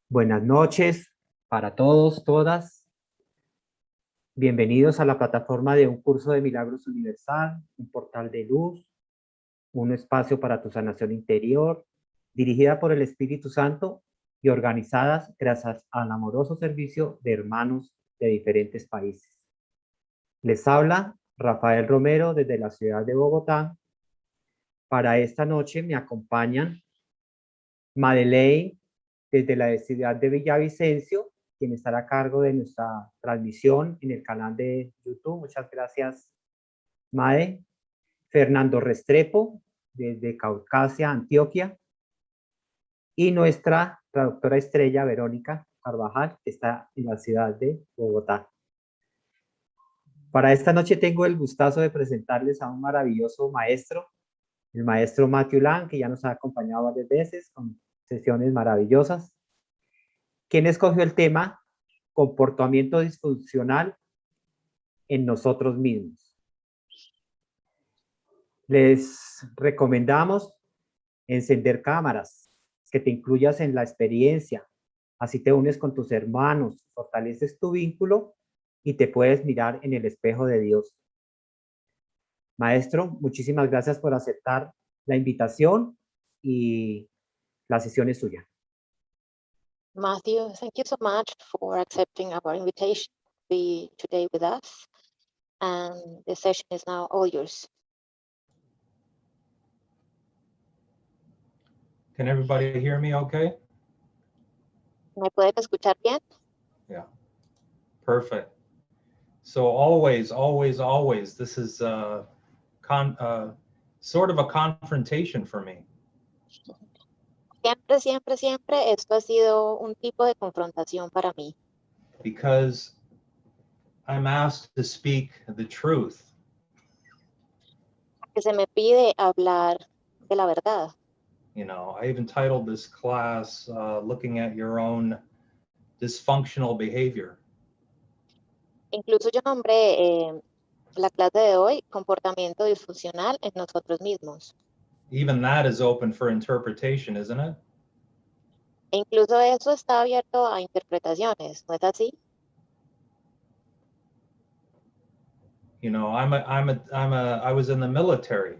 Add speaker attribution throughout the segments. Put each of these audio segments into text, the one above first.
Speaker 1: Buenas noches para todos, todas. Bienvenidos a la plataforma de Un Curso de Milagros Universal, un portal de luz, un espacio para tu sanación interior, dirigida por el Espíritu Santo y organizadas gracias al amoroso servicio de hermanos de diferentes países. Les habla Rafael Romero desde la ciudad de Bogotá. Para esta noche me acompañan Madeleine desde la ciudad de Villavicencio, quien estará a cargo de nuestra transmisión en el canal de YouTube. Muchas gracias, Made. Fernando Restrepo, desde Caucasia, Antioquia. Y nuestra traductora estrella, Verónica Carvajal, que está en la ciudad de Bogotá. Para esta noche tengo el gustazo de presentarles a un maravilloso maestro, el maestro Matthew Land, que ya nos ha acompañado varias veces con sesiones maravillosas. ¿Quién escogió el tema? Comportamiento disfuncional en nosotros mismos. Les recomendamos encender cámaras, que te incluyas en la experiencia. Así te unes con tus hermanos, fortaleces tu vínculo y te puedes mirar en el espejo de Dios. Maestro, muchísimas gracias por aceptar la invitación y la sesión es suya.
Speaker 2: Matthew, thank you so much for accepting our invitation to be today with us. And the session is now all yours.
Speaker 3: Can everybody hear me okay?
Speaker 2: ¿Me pueden escuchar bien?
Speaker 3: Yeah, perfect. So always, this is sort of a confrontation for me.
Speaker 2: Siempre, esto ha sido un tipo de confrontación para mí.
Speaker 3: Because I'm asked to speak the truth.
Speaker 2: Que se me pide hablar de la verdad.
Speaker 3: You know, I even titled this class, looking at your own dysfunctional behavior.
Speaker 2: Incluso yo nombré la clase de hoy, Comportamiento disfuncional en nosotros mismos.
Speaker 3: Even that is open for interpretation, isn't it?
Speaker 2: E incluso eso está abierto a interpretaciones, ¿no es así?
Speaker 3: You know, I was in the military.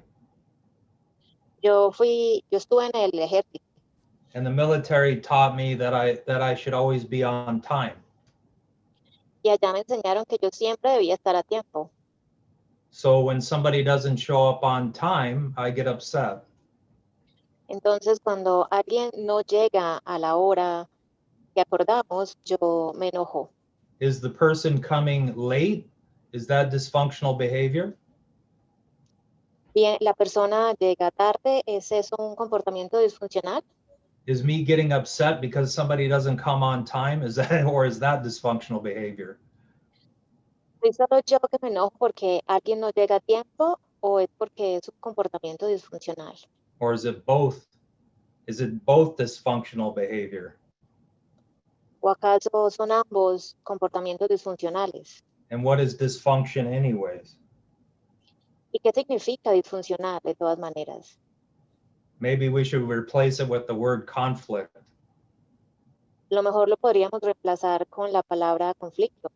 Speaker 2: Yo estuve en el ejército.
Speaker 3: And the military taught me that I should always be on time.
Speaker 2: Y allá me enseñaron que yo siempre debía estar a tiempo.
Speaker 3: So when somebody doesn't show up on time, I get upset.
Speaker 2: Entonces, cuando alguien no llega a la hora que acordamos, yo me enojo.
Speaker 3: Is the person coming late? Is that dysfunctional behavior?
Speaker 2: Bien, la persona llega tarde, ¿es eso un comportamiento disfuncional?
Speaker 3: Is me getting upset because somebody doesn't come on time? Is that dysfunctional behavior?
Speaker 2: ¿Soy solo yo que me enojo porque alguien no llega a tiempo o es porque es un comportamiento disfuncional?
Speaker 3: Or is it both? Is it both dysfunctional behavior?
Speaker 2: ¿O acaso son ambos comportamientos disfuncionales?
Speaker 3: And what is dysfunction anyways?
Speaker 2: ¿Y qué significa disfuncional de todas maneras?
Speaker 3: Maybe we should replace it with the word conflict.
Speaker 2: Lo mejor lo podríamos reemplazar con la palabra conflicto.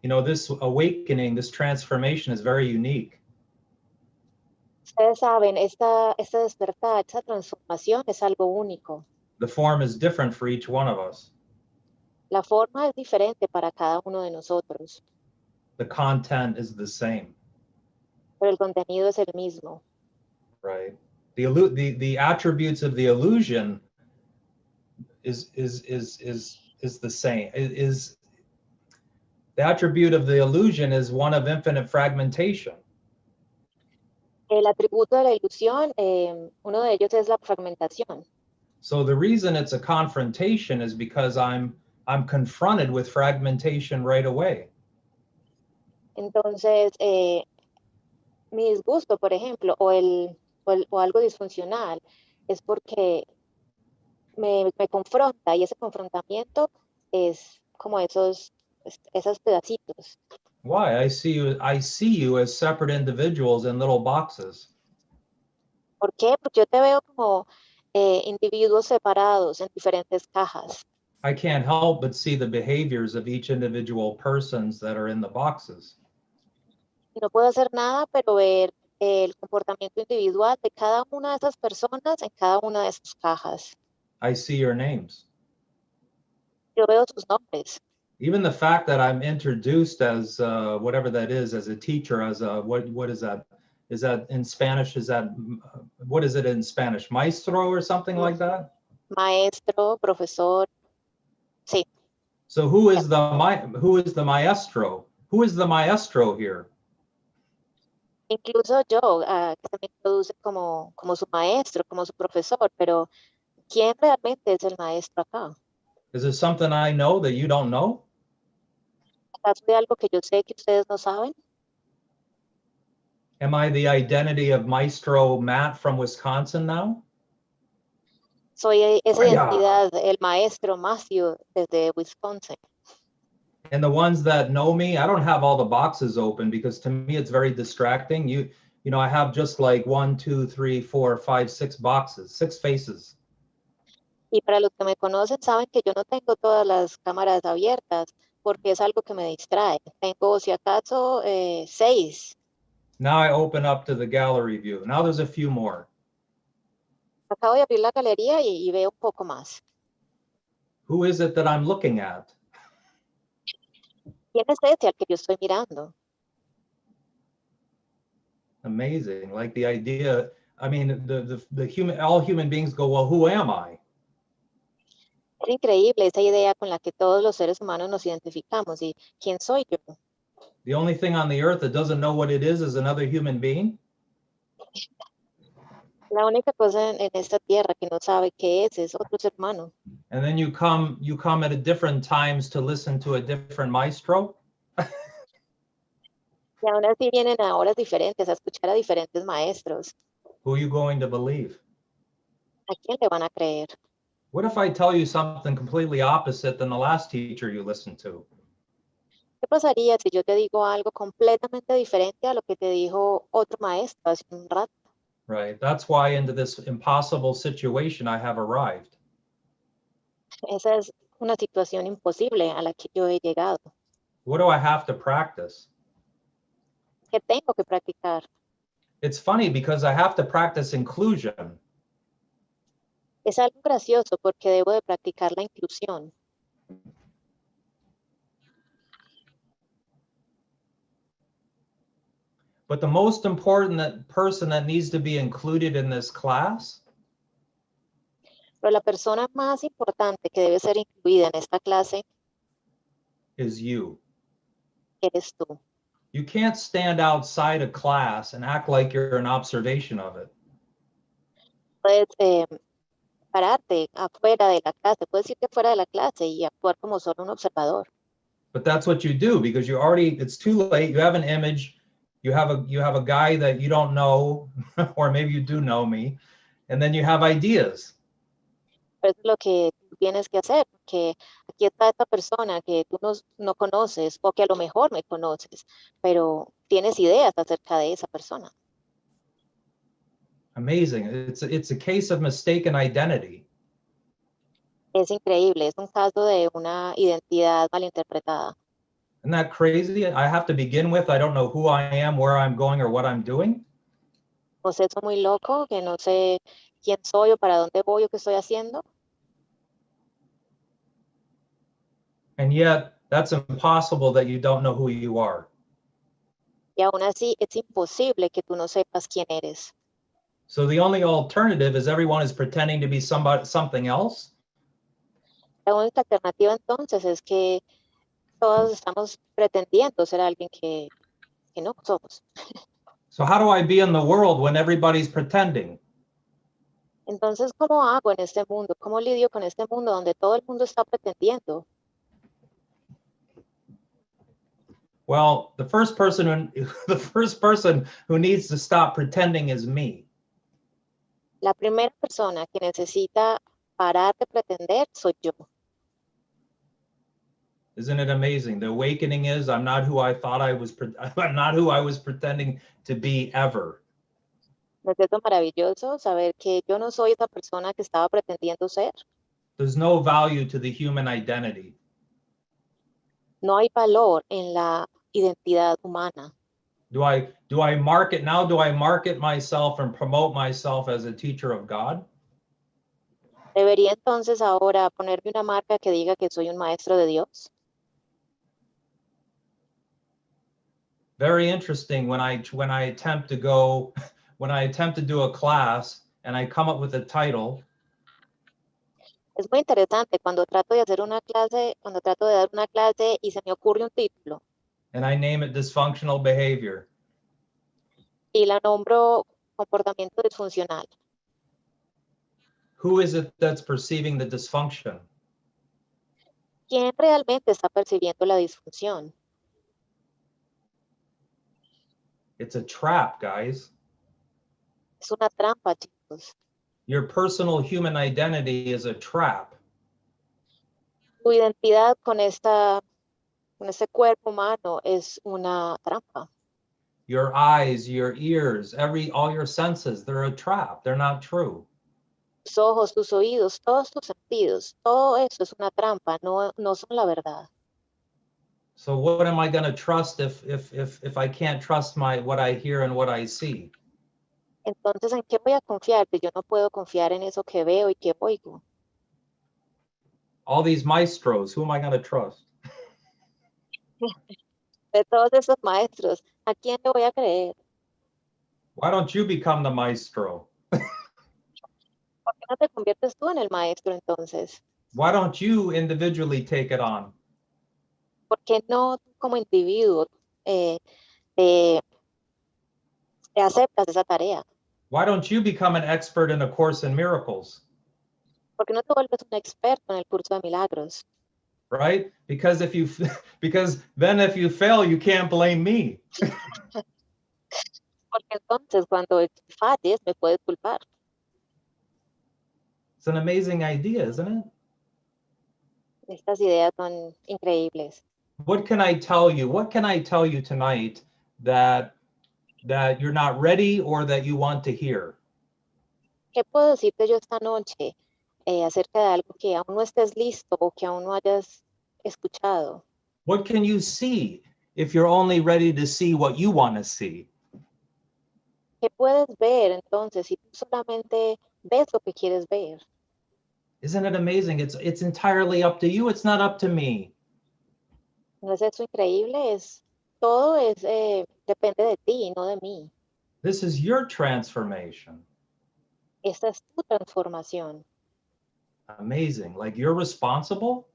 Speaker 3: You know, this awakening, this transformation is very unique.
Speaker 2: Ustedes saben, este despertar, esta transformación es algo único.
Speaker 3: The form is different for each one of us.
Speaker 2: La forma es diferente para cada uno de nosotros,
Speaker 3: The content is the same.
Speaker 2: pero el contenido es el mismo.
Speaker 3: Right. The attributes of the illusion is the same. The attribute of the illusion is one of infinite fragmentation.
Speaker 2: El atributo de la ilusión, uno de ellos es la fragmentación.
Speaker 3: So the reason it's a confrontation is because I'm confronted with fragmentation right away.
Speaker 2: Entonces, mi disgusto, por ejemplo, o algo disfuncional, es porque me confronta y ese confrontamiento es como esos pedacitos.
Speaker 3: Why? I see you as separate individuals in little boxes.
Speaker 2: ¿Por qué? Porque yo te veo como individuos separados en diferentes cajas.
Speaker 3: I can't help but see the behaviors of each individual persons that are in the boxes.
Speaker 2: Y no puedo hacer nada, pero ver el comportamiento individual de cada una de esas personas en cada una de sus cajas.
Speaker 3: I see your names.
Speaker 2: Yo veo sus nombres.
Speaker 3: Even the fact that I'm introduced as whatever that is, as a teacher, as a, what is that? Is that in Spanish? Is that, what is it in Spanish? Maestro or something like that?
Speaker 2: Maestro, profesor. Sí.
Speaker 3: So who is the maestro? Who is the maestro here?
Speaker 2: Incluso yo, que se me introduce como su maestro, como su profesor, pero ¿quién realmente es el maestro acá?
Speaker 3: Is it something I know that you don't know?
Speaker 2: ¿Acaso hay algo que yo sé que ustedes no saben?
Speaker 3: Am I the identity of Maestro Matt from Wisconsin now?
Speaker 2: Soy esa
Speaker 3: Vaya.
Speaker 2: identidad, el maestro Matthew desde Wisconsin.
Speaker 3: And the ones that know me, I don't have all the boxes open because to me it's very distracting. You know, I have just like 1, 2, 3, 4, 5, 6 boxes, 6 faces.
Speaker 2: Y para los que me conocen saben que yo no tengo todas las cámaras abiertas porque es algo que me distrae. Tengo, si acaso, 6.
Speaker 3: Now I open up to the gallery view. Now there's a few more.
Speaker 2: Acabo de abrir la galería y veo un poco más.
Speaker 3: Who is it that I'm looking at?
Speaker 2: ¿Quién es ese al que yo estoy mirando?
Speaker 3: Amazing. Like the idea, I mean, the human, all human beings go, well, who am I?
Speaker 2: Es increíble esa idea con la que todos los seres humanos nos identificamos. ¿Y quién soy yo?
Speaker 3: The only thing on the earth that doesn't know what it is another human being?
Speaker 2: La única cosa en esta tierra que no sabe qué es otro ser humano.
Speaker 3: And then you come at a different times to listen to a different maestro?
Speaker 2: Y aún así vienen a horas diferentes a escuchar a diferentes maestros.
Speaker 3: Who are you going to believe?
Speaker 2: ¿A quién le van a creer?
Speaker 3: What if I tell you something completely opposite than the last teacher you listened to?
Speaker 2: ¿Qué pasaría si yo te digo algo completamente diferente a lo que te dijo otro maestro hace un rato?
Speaker 3: Right. That's why into this impossible situation I have arrived.
Speaker 2: Esa es una situación imposible a la que yo he llegado.
Speaker 3: What do I have to practice?
Speaker 2: ¿Qué tengo que practicar?
Speaker 3: It's funny because I have to practice inclusion.
Speaker 2: Es algo gracioso porque debo de practicar la inclusión.
Speaker 3: But the most important person that needs to be included in this class
Speaker 2: Pero la persona más importante que debe ser incluida en esta clase
Speaker 3: is you.
Speaker 2: eres tú.
Speaker 3: You can't stand outside a class and act like you're an observation of it.
Speaker 2: Puedes pararte afuera de la clase, puedes irte fuera de la clase y actuar como solo un observador.
Speaker 3: But that's what you do because you already, it's too late. You have an image. You have a guy that you don't know, or maybe you do know me, and then you have ideas.
Speaker 2: Pero eso es lo que tú tienes que hacer, porque aquí está esta persona que tú no conoces o que a lo mejor me conoces, pero tienes ideas acerca de esa persona.
Speaker 3: Amazing. It's a case of mistaken identity.
Speaker 2: Es increíble, es un caso de una identidad malinterpretada.
Speaker 3: Isn't that crazy? I have to begin with, I don't know who I am, where I'm going, or what I'm doing.
Speaker 2: ¿No es eso muy loco, que no sé quién soy o para dónde voy o qué estoy haciendo?
Speaker 3: And yet, that's impossible that you don't know who you are.
Speaker 2: Y aún así es imposible que tú no sepas quién eres.
Speaker 3: So the only alternative is everyone is pretending to be something else.
Speaker 2: La única alternativa entonces es que todos estamos pretendiendo ser alguien que no somos.
Speaker 3: So how do I be in the world when everybody's pretending?
Speaker 2: Entonces, ¿cómo hago en este mundo? ¿Cómo lidio con este mundo donde todo el mundo está pretendiendo?
Speaker 3: Well, the first person who needs to stop pretending is me.
Speaker 2: La primera persona que necesita parar de pretender soy yo.
Speaker 3: Isn't it amazing? The awakening is I'm not who I thought I was. I'm not who I was pretending to be ever.
Speaker 2: ¿No es eso maravilloso? Saber que yo no soy esa persona que estaba pretendiendo ser.
Speaker 3: There's no value to the human identity.
Speaker 2: No hay valor en la identidad humana.
Speaker 3: Do I market now? Do I market myself and promote myself as a teacher of God?
Speaker 2: ¿Debería entonces ahora ponerme una marca que diga que soy un maestro de Dios?
Speaker 3: Very interesting when I attempt to go, when I attempt to do a class and I come up with a title.
Speaker 2: Es muy interesante cuando trato de hacer una clase, cuando trato de dar una clase y se me ocurre un título
Speaker 3: And I name it dysfunctional behavior.
Speaker 2: y la nombro comportamiento disfuncional.
Speaker 3: Who is it that's perceiving the dysfunction?
Speaker 2: ¿Quién realmente está percibiendo la disfunción?
Speaker 3: It's a trap, guys.
Speaker 2: Es una trampa, chicos.
Speaker 3: Your personal human identity is a trap.
Speaker 2: Tu identidad con este cuerpo humano es una trampa.
Speaker 3: Your eyes, your ears, all your senses, they're a trap. They're not true.
Speaker 2: Tus ojos, tus oídos, todos tus sentidos, todo eso es una trampa, no son la verdad.
Speaker 3: So what am I going to trust if I can't trust what I hear and what I see?
Speaker 2: Entonces, ¿en qué voy a confiar? Que yo no puedo confiar en eso que veo y que oigo.
Speaker 3: All these maestros, who am I going to trust?
Speaker 2: De todos esos maestros, ¿a quién le voy a creer?
Speaker 3: Why don't you become the maestro?
Speaker 2: ¿Por qué no te conviertes tú en el maestro entonces?
Speaker 3: Why don't you individually take it on?
Speaker 2: ¿Por qué no tú como individuo te aceptas esa tarea?
Speaker 3: Why don't you become an expert in A Course in Miracles?
Speaker 2: ¿Por qué no te vuelves un experto en el curso de milagros?
Speaker 3: Right? Because then if you fail, you can't blame me.
Speaker 2: Porque entonces cuando falles me puedes culpar.
Speaker 3: It's an amazing idea, isn't it?
Speaker 2: Estas ideas son increíbles.
Speaker 3: What can I tell you? What can I tell you tonight that you're not ready or that you want to hear?
Speaker 2: ¿Qué puedo decirte yo esta noche acerca de algo que aún no estés listo o que aún no hayas escuchado?
Speaker 3: What can you see if you're only ready to see what you want to see?
Speaker 2: ¿Qué puedes ver entonces si tú solamente ves lo que quieres ver?
Speaker 3: Isn't it amazing? It's entirely up to you. It's not up to me.
Speaker 2: ¿No es eso increíble? Todo depende de ti, no de mí.
Speaker 3: This is your transformation.
Speaker 2: Esta es tu transformación.
Speaker 3: Amazing. Like you're responsible?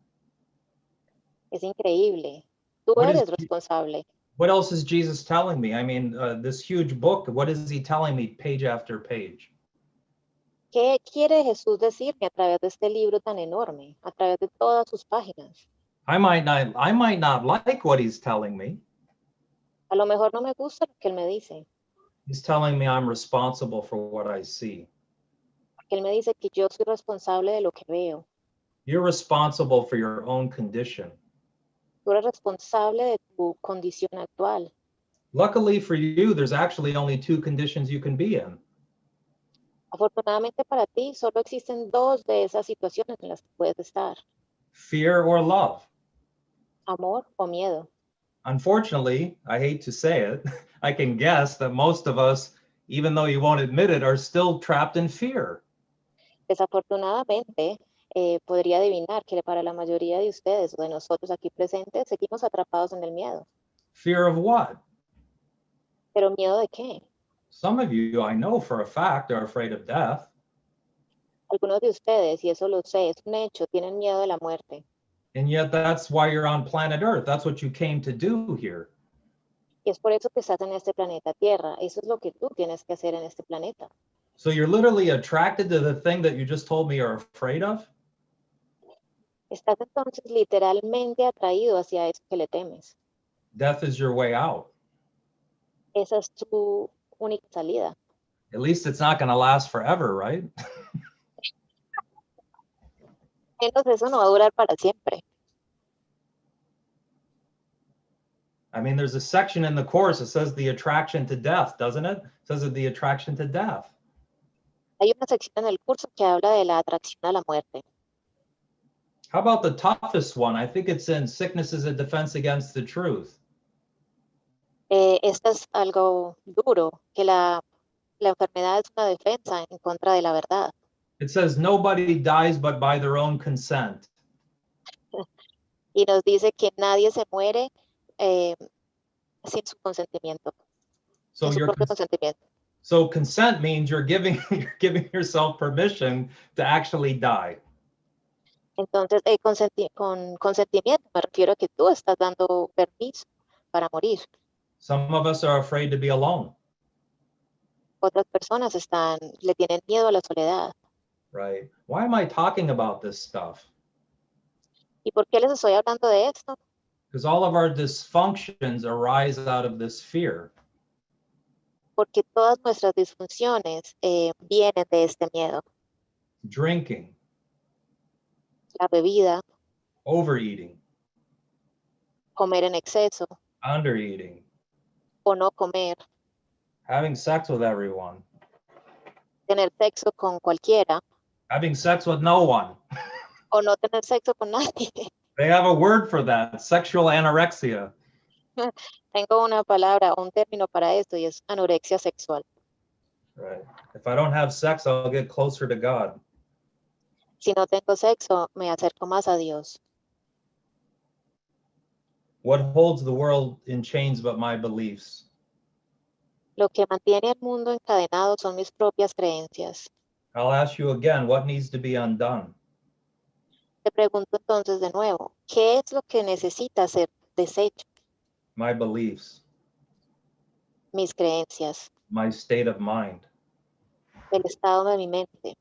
Speaker 2: Es increíble. Tú
Speaker 3: What is-
Speaker 2: eres responsable.
Speaker 3: What else is Jesus telling me? I mean, this huge book, what is he telling me page after page?
Speaker 2: ¿Qué quiere Jesús decirme a través de este libro tan enorme, a través de todas sus páginas?
Speaker 3: I might not like what he's telling me.
Speaker 2: A lo mejor no me gusta lo que él me dice,
Speaker 3: He's telling me I'm responsible for what I see.
Speaker 2: porque él me dice que yo soy responsable de lo que veo.
Speaker 3: You're responsible for your own condition.
Speaker 2: Tú eres responsable de tu condición actual.
Speaker 3: Luckily for you, there's actually only two conditions you can be in.
Speaker 2: Afortunadamente para ti, solo existen dos de esas situaciones en las que puedes estar:
Speaker 3: Fear or love.
Speaker 2: amor o miedo.
Speaker 3: Unfortunately, I hate to say it, I can guess that most of us, even though you won't admit it, are still trapped in fear.
Speaker 2: Desafortunadamente, podría adivinar que para la mayoría de ustedes o de nosotros aquí presentes, seguimos atrapados en el miedo.
Speaker 3: Fear of what?
Speaker 2: ¿Pero miedo de qué?
Speaker 3: Some of you, I know for a fact, are afraid of death.
Speaker 2: Algunos de ustedes, y eso lo sé, es un hecho, tienen miedo de la muerte.
Speaker 3: And yet that's why you're on planet Earth. That's what you came to do here.
Speaker 2: Y es por eso que estás en este planeta Tierra. Eso es lo que tú tienes que hacer en este planeta.
Speaker 3: So you're literally attracted to the thing that you just told me you're afraid of?
Speaker 2: Estás entonces literalmente atraído hacia eso que le temes.
Speaker 3: Death is your way out.
Speaker 2: Esa es tu única salida.
Speaker 3: At least it's not going to last forever, right?
Speaker 2: Menos eso no va a durar para siempre.
Speaker 3: I mean, there's a section in the course that says the attraction to death, doesn't it? It says that the attraction to death.
Speaker 2: Hay una sección en el curso que habla de la atracción a la muerte.
Speaker 3: How about the toughest one? I think it's in Sickness is a Defense Against the Truth.
Speaker 2: Esto es algo duro, que la enfermedad es una defensa en contra de la verdad.
Speaker 3: It says nobody dies but by their own consent.
Speaker 2: Y nos dice que nadie se muere sin su consentimiento,
Speaker 3: So
Speaker 2: sin su
Speaker 3: your
Speaker 2: propio consentimiento.
Speaker 3: so consent means you're giving you're giving yourself permission to actually die.
Speaker 2: Entonces, con consentimiento me refiero a que tú estás dando permiso para morir.
Speaker 3: Some of us are afraid to be alone,
Speaker 2: Otras personas le tienen miedo a la soledad.
Speaker 3: right? Why am I talking about this stuff?
Speaker 2: ¿Y por qué les estoy hablando de esto?
Speaker 3: Because all of our dysfunctions arise out of this fear.
Speaker 2: Porque todas nuestras disfunciones vienen de este miedo.
Speaker 3: Drinking,
Speaker 2: La bebida,
Speaker 3: overeating,
Speaker 2: comer en exceso
Speaker 3: undereating,
Speaker 2: o no comer,
Speaker 3: having sex with everyone,
Speaker 2: tener sexo con cualquiera
Speaker 3: having sex with no one.
Speaker 2: o no tener sexo con nadie.
Speaker 3: They have a word for that, sexual anorexia.
Speaker 2: Tengo una palabra, un término para esto y es anorexia sexual.
Speaker 3: Right. If I don't have sex, I'll get closer to God.
Speaker 2: Si no tengo sexo, me acerco más a Dios.
Speaker 3: What holds the world in chains but my beliefs?
Speaker 2: Lo que mantiene al mundo encadenado son mis propias creencias.
Speaker 3: I'll ask you again, what needs to be undone?
Speaker 2: Te pregunto entonces de nuevo, ¿qué es lo que necesita ser deshecho?
Speaker 3: My beliefs,
Speaker 2: Mis creencias,
Speaker 3: my state of mind.
Speaker 2: el estado de mi mente.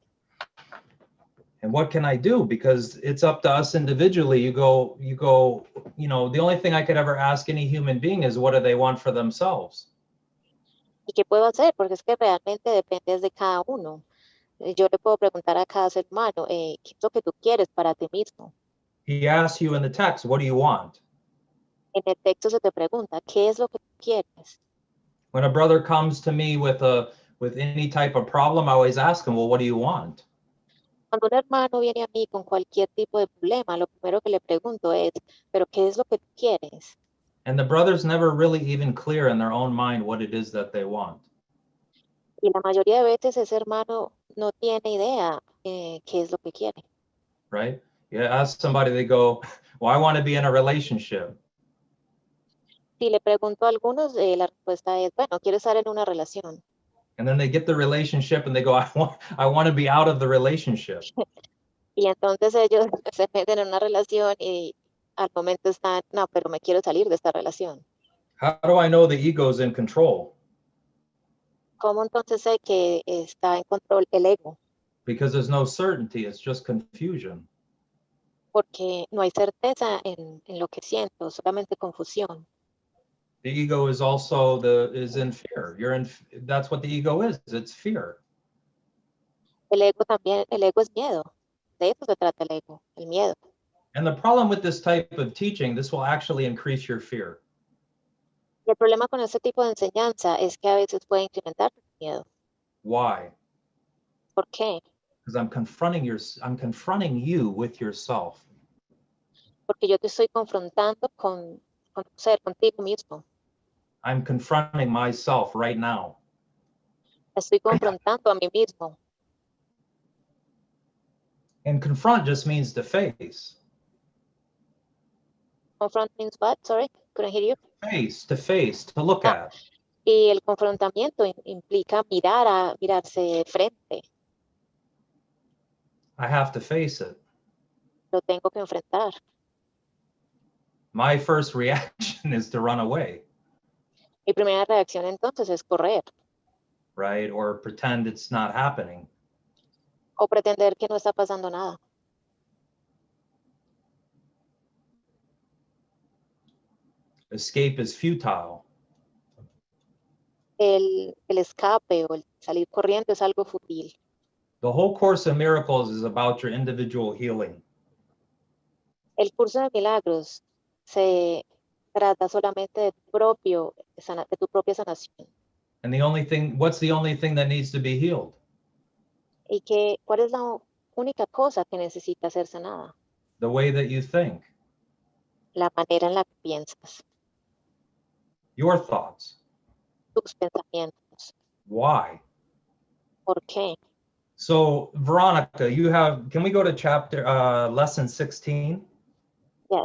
Speaker 3: And what can I do? Because it's up to us individually. You go, you know, the only thing I could ever ask any human being is what do they want for themselves?
Speaker 2: ¿Y qué puedo hacer? Porque es que realmente depende de cada uno. Yo le puedo preguntar a cada ser humano, ¿qué es lo que tú quieres para ti mismo?
Speaker 3: He asks you in the text, what do you want?
Speaker 2: En el texto se te pregunta, ¿qué es lo que tú quieres?
Speaker 3: When a brother comes to me with any type of problem, I always ask him, well, what do you want?
Speaker 2: Cuando un hermano viene a mí con cualquier tipo de problema, lo primero que le pregunto es, ¿pero qué es lo que tú quieres?
Speaker 3: And the brother's never really even clear in their own mind what it is that they want.
Speaker 2: Y la mayoría de veces ese hermano no tiene idea qué es lo que quiere.
Speaker 3: Right? You ask somebody, they go, well, I want to be in a relationship.
Speaker 2: Si le pregunto a algunos, la respuesta es, bueno, quiero estar en una relación.
Speaker 3: And then they get the relationship and they go, I want to be out of the relationship.
Speaker 2: Y entonces ellos se meten en una relación y al momento están, no, pero me quiero salir de esta relación.
Speaker 3: How do I know the ego's in control?
Speaker 2: ¿Cómo entonces sé que está en control el ego?
Speaker 3: Because there's no certainty, it's just confusion.
Speaker 2: Porque no hay certeza en lo que siento, solamente confusión.
Speaker 3: The ego is also is in fear. That's what the ego is. It's fear.
Speaker 2: El ego también, el ego es miedo. De eso se trata el ego, el miedo.
Speaker 3: And the problem with this type of teaching, this will actually increase your fear.
Speaker 2: Y el problema con este tipo de enseñanza es que a veces puede incrementar el miedo.
Speaker 3: Why?
Speaker 2: ¿Por qué?
Speaker 3: Because I'm confronting you with yourself.
Speaker 2: Porque yo te estoy confrontando con tu ser, contigo mismo.
Speaker 3: I'm confronting myself right now.
Speaker 2: Estoy confrontando a mí mismo.
Speaker 3: And confront just means to face.
Speaker 2: Confront means what? Sorry, couldn't hear you.
Speaker 3: Face, to look at.
Speaker 2: Y el confrontamiento implica mirarse de frente.
Speaker 3: I have to face it.
Speaker 2: Lo tengo que enfrentar.
Speaker 3: My first reaction is to run away,
Speaker 2: Mi primera reacción entonces es correr
Speaker 3: right? Or pretend it's not happening.
Speaker 2: o pretender que no está pasando nada.
Speaker 3: Escape is futile.
Speaker 2: El escape o el salir corriendo es algo fútil.
Speaker 3: The whole Course of Miracles is about your individual healing.
Speaker 2: El curso de milagros se trata solamente de tu propia sanación.
Speaker 3: And what's the only thing that needs to be healed?
Speaker 2: ¿Y cuál es la única cosa que necesita ser sanada?
Speaker 3: The way that you think.
Speaker 2: la manera en la que piensas,
Speaker 3: Your thoughts.
Speaker 2: tus pensamientos.
Speaker 3: Why?
Speaker 2: ¿Por qué?
Speaker 3: So, Veronica, can we go to lesson 16?
Speaker 2: Ya.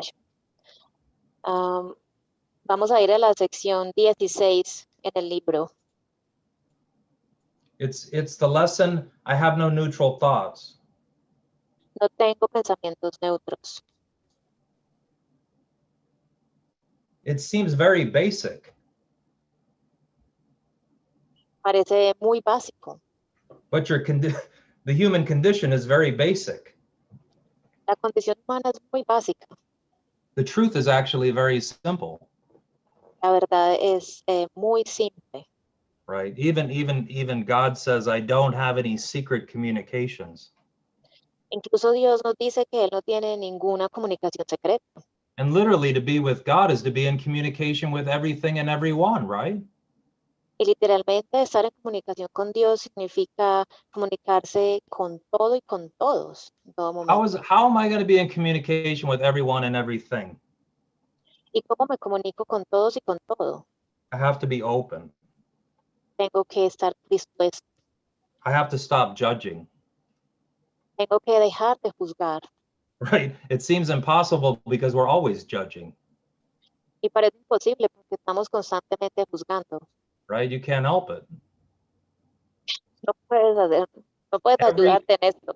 Speaker 2: Vamos a ir a la sección 16 en el libro.
Speaker 3: It's the lesson, I have no neutral thoughts.
Speaker 2: No tengo pensamientos neutros.
Speaker 3: It seems very basic,
Speaker 2: Parece muy básico.
Speaker 3: but the human condition is very basic.
Speaker 2: La condición humana es muy básica.
Speaker 3: The truth is actually very simple,
Speaker 2: La verdad es muy simple.
Speaker 3: right? Even God says, I don't have any secret communications.
Speaker 2: Incluso Dios nos dice que Él no tiene ninguna comunicación secreta.
Speaker 3: And literally, to be with God is to be in communication with everything and everyone, right?
Speaker 2: Y literalmente estar en comunicación con Dios significa comunicarse con todo y con todos en todo momento.
Speaker 3: How am I going to be in communication with everyone and everything?
Speaker 2: ¿Y cómo me comunico con todos y con todo?
Speaker 3: I have to be open.
Speaker 2: Tengo que estar dispuesto.
Speaker 3: I have to stop judging,
Speaker 2: Tengo que dejar de juzgar.
Speaker 3: right? It seems impossible because we're always judging,
Speaker 2: Y parece imposible porque estamos constantemente juzgando.
Speaker 3: right? You can't help it.
Speaker 2: No puedes ayudarte en esto.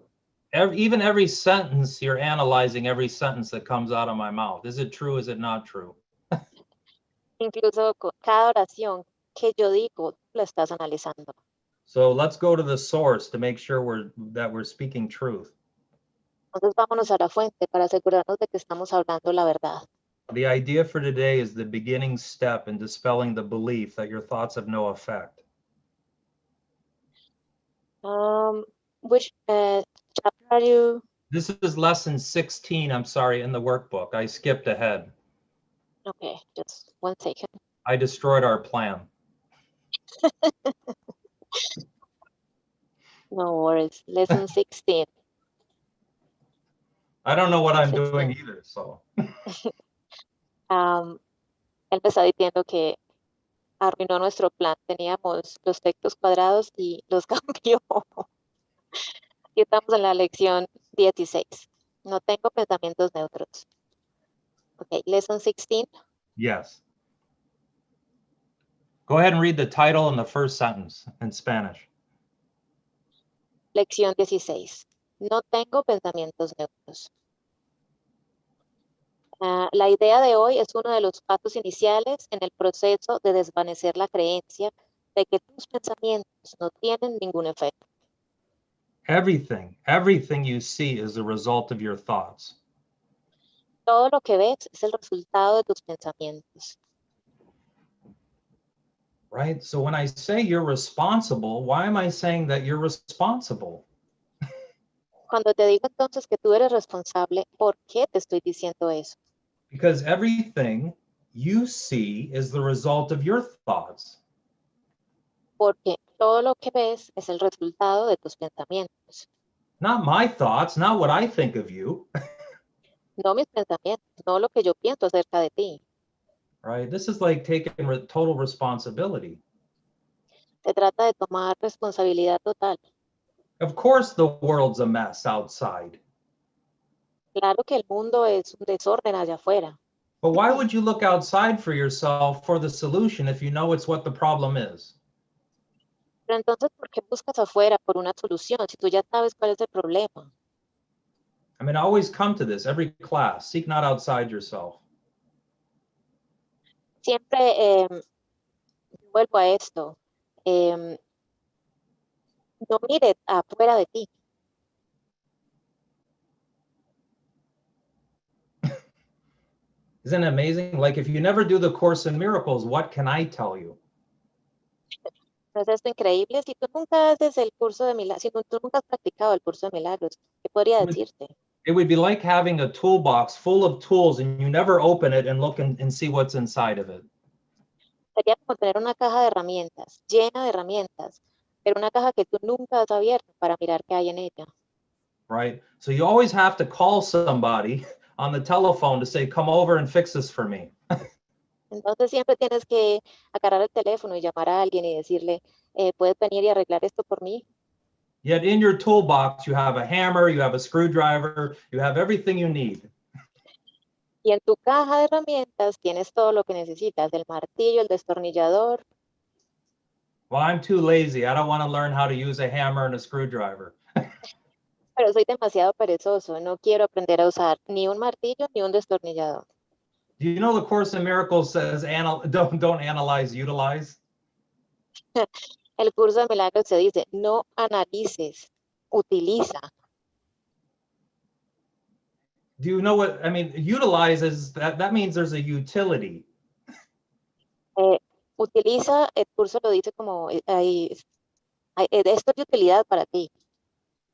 Speaker 3: Even every sentence, you're analyzing every sentence that comes out of my mouth. Is it true? Is it not true?
Speaker 2: Incluso con cada oración que yo digo, la estás analizando.
Speaker 3: So let's go to the source to make sure we're speaking truth.
Speaker 2: Entonces vámonos a la fuente para asegurarnos de que estamos hablando la verdad.
Speaker 3: The idea for today is the beginning step in dispelling the belief that your thoughts have no effect.
Speaker 2: Which chapter are you?
Speaker 3: This is lesson 16, I'm sorry, in the workbook. I skipped ahead.
Speaker 2: Okay, just one second.
Speaker 3: I destroyed our plan.
Speaker 2: No worries. Lesson 16.
Speaker 3: I don't know what I'm doing either, so.
Speaker 2: Él me está diciendo que arruinó nuestro plan. Teníamos los textos cuadrados y los cambió. Aquí estamos en la lección 16. No tengo pensamientos neutros. Okay, lesson 16.
Speaker 3: Yes. Go ahead and read the title and the first sentence in Spanish.
Speaker 2: Lección 16. No tengo pensamientos neutros. La idea de hoy es uno de los pasos iniciales en el proceso de desvanecer la creencia de que tus pensamientos no tienen ningún efecto.
Speaker 3: Everything you see is a result of your thoughts.
Speaker 2: Todo lo que ves es el resultado de tus pensamientos.
Speaker 3: Right? So when I say you're responsible, why am I saying that you're responsible?
Speaker 2: Cuando te digo entonces que tú eres responsable, ¿por qué te estoy diciendo eso?
Speaker 3: Because everything you see is the result of your thoughts.
Speaker 2: Porque todo lo que ves es el resultado de tus pensamientos.
Speaker 3: Not my thoughts, not what I think of you.
Speaker 2: No mis pensamientos, no lo que yo pienso acerca de ti.
Speaker 3: Right? This is like taking total responsibility.
Speaker 2: Se trata de tomar responsabilidad total.
Speaker 3: Of course the world's a mess outside.
Speaker 2: Claro que el mundo es un desorden allá afuera.
Speaker 3: But why would you look outside for yourself for the solution if you know it's what the problem is?
Speaker 2: Pero entonces, ¿por qué buscas afuera por una solución si tú ya sabes cuál es el problema?
Speaker 3: I mean, I always come to this every class. Seek not outside yourself.
Speaker 2: Siempre vuelvo a esto. No mires afuera de ti.
Speaker 3: Isn't it amazing? Like if you never do the Course in Miracles, what can I tell you?
Speaker 2: ¿No es esto increíble? Si tú nunca haces el curso de milagros, si tú nunca has practicado el curso de milagros, ¿qué podría decirte?
Speaker 3: It would be like having a toolbox full of tools and you never open it and look and see what's inside of it.
Speaker 2: Sería como tener una caja de herramientas, llena de herramientas, pero una caja que tú nunca has abierto para mirar qué hay en ella.
Speaker 3: right? So you always have to call somebody on the telephone to say, come over and fix this for me.
Speaker 2: Entonces siempre tienes que agarrar el teléfono y llamar a alguien y decirle, ¿puedes venir y arreglar esto por mí?
Speaker 3: Yet in your toolbox, you have a hammer, you have a screwdriver, you have everything you need.
Speaker 2: Y en tu caja de herramientas tienes todo lo que necesitas, el martillo, el destornillador.
Speaker 3: Well, I'm too lazy. I don't want to learn how to use a hammer and a screwdriver.
Speaker 2: Pero soy demasiado perezoso, no quiero aprender a usar ni un martillo ni un destornillador.
Speaker 3: Do you know the Course in Miracles says, don't analyze, utilize?
Speaker 2: El curso de milagros se dice, no analices, utiliza.
Speaker 3: Do you know what, I mean, utilize is, that means there's a utility.
Speaker 2: Utiliza, el curso lo dice como, esto es de utilidad para ti.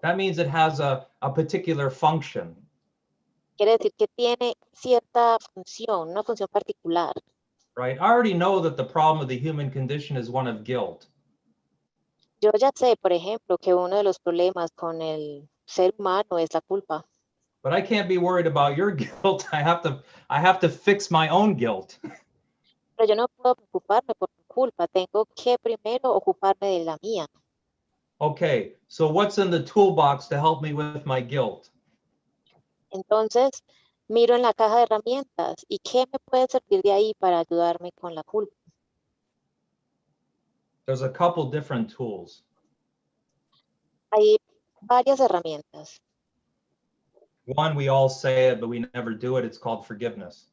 Speaker 3: That means it has a particular function.
Speaker 2: Quiere decir que tiene cierta función, una función particular.
Speaker 3: Right? I already know that the problem of the human condition is one of guilt.
Speaker 2: Yo ya sé, por ejemplo, que uno de los problemas con el ser humano es la culpa.
Speaker 3: But I can't be worried about your guilt. I have to fix my own guilt.
Speaker 2: Pero yo no puedo preocuparme por tu culpa. Tengo que primero ocuparme de la mía.
Speaker 3: Okay, so what's in the toolbox to help me with my guilt?
Speaker 2: Entonces, miro en la caja de herramientas y qué me puede servir de ahí para ayudarme con la culpa.
Speaker 3: There's a couple different tools.
Speaker 2: Hay varias herramientas.
Speaker 3: One, we all say it, but we never do it. It's called forgiveness.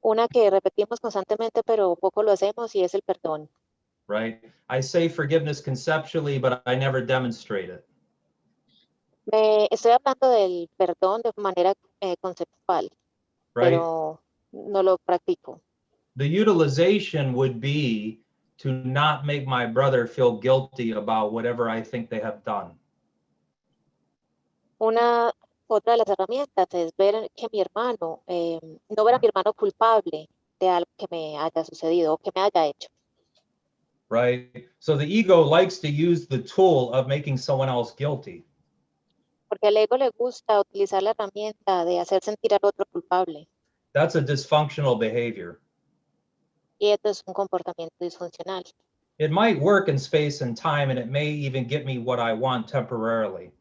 Speaker 2: Una que repetimos constantemente, pero poco lo hacemos, y es el perdón.
Speaker 3: Right? I say forgiveness conceptually, but I never demonstrate it.
Speaker 2: Estoy hablando del perdón de manera conceptual,
Speaker 3: Right?
Speaker 2: pero no lo practico.
Speaker 3: The utilization would be to not make my brother feel guilty about whatever I think they have done.
Speaker 2: Otra de las herramientas es ver que mi hermano, no ver a mi hermano culpable de algo que me haya sucedido o que me haya hecho.
Speaker 3: Right? So the ego likes to use the tool of making someone else guilty.
Speaker 2: Porque al ego le gusta utilizar la herramienta de hacer sentir al otro culpable.
Speaker 3: That's a dysfunctional behavior.
Speaker 2: Y esto es un comportamiento disfuncional.
Speaker 3: It might work in space and time, and it may even get me what I want temporarily.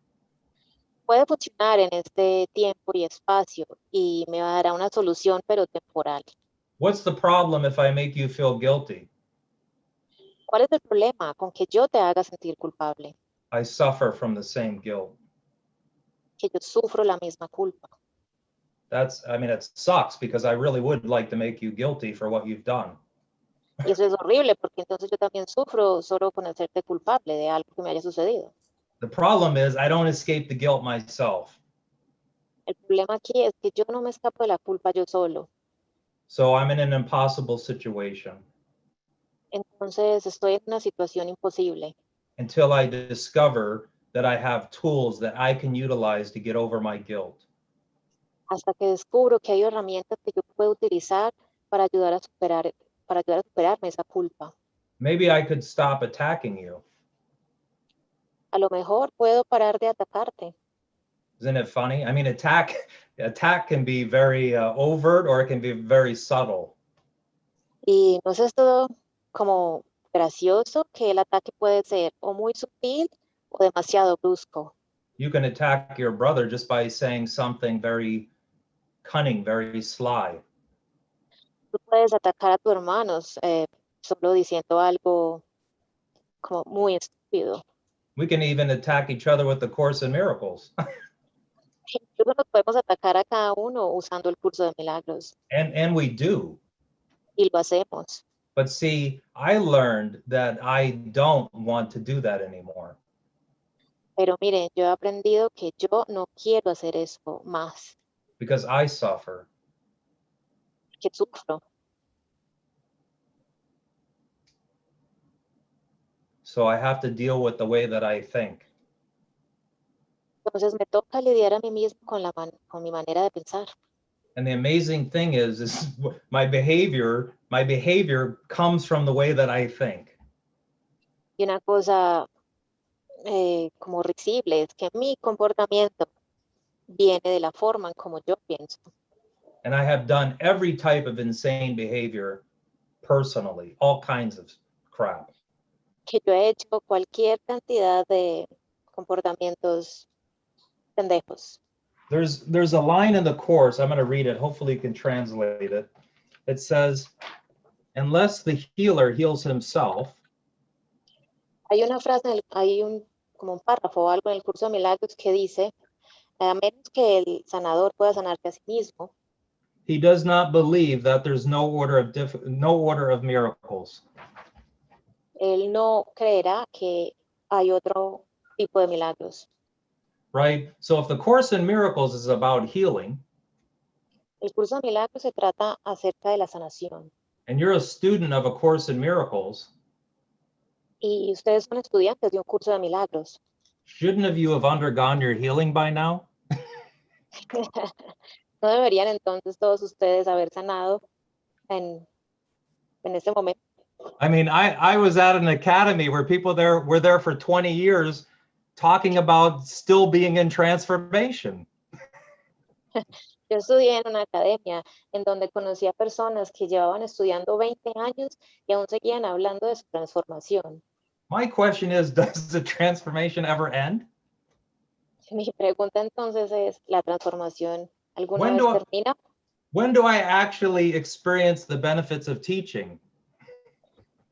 Speaker 2: Puede funcionar en este tiempo y espacio y me dará una solución, pero temporal.
Speaker 3: What's the problem if I make you feel guilty?
Speaker 2: ¿Cuál es el problema con que yo te haga sentir culpable?
Speaker 3: I suffer from the same guilt.
Speaker 2: Que yo sufro la misma culpa.
Speaker 3: I mean, it sucks because I really would like to make you guilty for what you've done.
Speaker 2: Y eso es horrible porque entonces yo también sufro solo con hacerte culpable de algo que me haya sucedido.
Speaker 3: The problem is I don't escape the guilt myself.
Speaker 2: El problema aquí es que yo no me escapo de la culpa yo solo.
Speaker 3: So I'm in an impossible situation.
Speaker 2: Entonces estoy en una situación imposible.
Speaker 3: Until I discover that I have tools that I can utilize to get over my guilt.
Speaker 2: Hasta que descubro que hay herramientas que yo puedo utilizar para ayudar a superarme esa culpa.
Speaker 3: Maybe I could stop attacking you.
Speaker 2: A lo mejor puedo parar de atacarte.
Speaker 3: Isn't it funny? I mean, attack can be very overt or it can be very subtle.
Speaker 2: Y no es esto como gracioso que el ataque puede ser o muy sutil o demasiado brusco.
Speaker 3: You can attack your brother just by saying something very cunning, very sly.
Speaker 2: Tú puedes atacar a tu hermano solo diciendo algo como muy estúpido.
Speaker 3: We can even attack each other with the Course in Miracles.
Speaker 2: Incluso nos podemos atacar a cada uno usando el curso de milagros.
Speaker 3: And we do.
Speaker 2: Y lo hacemos.
Speaker 3: But see, I learned that I don't want to do that anymore.
Speaker 2: Pero miren, yo he aprendido que yo no quiero hacer eso más.
Speaker 3: Because I suffer.
Speaker 2: Que sufro.
Speaker 3: So I have to deal with the way that I think.
Speaker 2: Entonces me toca lidiar a mí mismo con mi manera de pensar.
Speaker 3: And the amazing thing is my behavior comes from the way that I think.
Speaker 2: Y una cosa como risibles, que mi comportamiento viene de la forma en como yo pienso.
Speaker 3: And I have done every type of insane behavior personally, all kinds of crap.
Speaker 2: Que yo he hecho cualquier cantidad de comportamientos pendejos.
Speaker 3: There's a line in the course, I'm going to read it, hopefully you can translate it. It says, unless the healer heals himself,
Speaker 2: Hay una frase, como un párrafo o algo en el curso de milagros que dice, a menos que el sanador pueda sanarse a sí mismo,
Speaker 3: he does not believe that there's no order of miracles.
Speaker 2: él no creerá que hay otro tipo de milagros.
Speaker 3: Right? So if the Course in Miracles is about healing,
Speaker 2: El curso de milagros se trata acerca de la sanación.
Speaker 3: and you're a student of A Course in Miracles,
Speaker 2: Y ustedes son estudiantes de un curso de milagros.
Speaker 3: shouldn't have you have undergone your healing by now?
Speaker 2: ¿No deberían entonces todos ustedes haber sanado en este momento?
Speaker 3: I mean, I was at an academy where people were there for 20 years talking about still being in transformation.
Speaker 2: Yo estudié en una academia en donde conocí a personas que llevaban estudiando 20 años y aún seguían hablando de su transformación.
Speaker 3: My question is, does the transformation ever end?
Speaker 2: Mi pregunta entonces es, ¿la transformación alguna
Speaker 3: When
Speaker 2: vez
Speaker 3: do I-
Speaker 2: termina?
Speaker 3: When do I actually experience the benefits of teaching?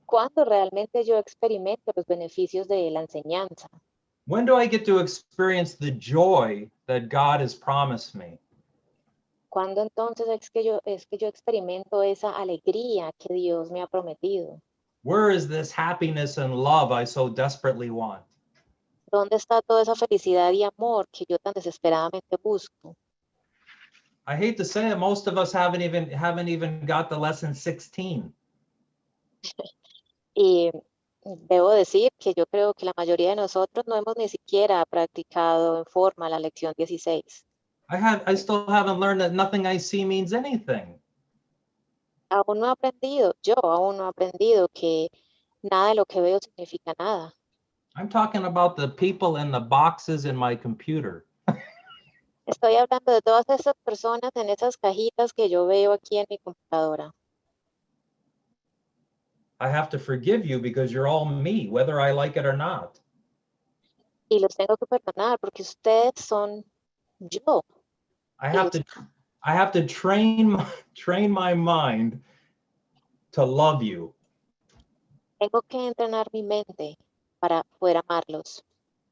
Speaker 2: ¿Cuándo realmente yo experimento los beneficios de la enseñanza?
Speaker 3: When do I get to experience the joy that God has promised me?
Speaker 2: ¿Cuándo entonces es que yo experimento esa alegría que Dios me ha prometido?
Speaker 3: Where is this happiness and love I so desperately want?
Speaker 2: ¿Dónde está toda esa felicidad y amor que yo tan desesperadamente busco?
Speaker 3: I hate to say it, most of us haven't even got the lesson 16.
Speaker 2: Y debo decir que yo creo que la mayoría de nosotros no hemos ni siquiera practicado en forma la lección 16.
Speaker 3: I still haven't learned that nothing I see means anything.
Speaker 2: Aún no he aprendido, yo aún no he aprendido que nada de lo que veo significa nada.
Speaker 3: I'm talking about the people in the boxes in my computer.
Speaker 2: Estoy hablando de todas esas personas en esas cajitas que yo veo aquí en mi computadora.
Speaker 3: I have to forgive you because you're all me, whether I like it or not.
Speaker 2: Y los tengo que perdonar porque ustedes son yo.
Speaker 3: I have to train my mind to love you.
Speaker 2: Tengo que entrenar mi mente para poder amarlos.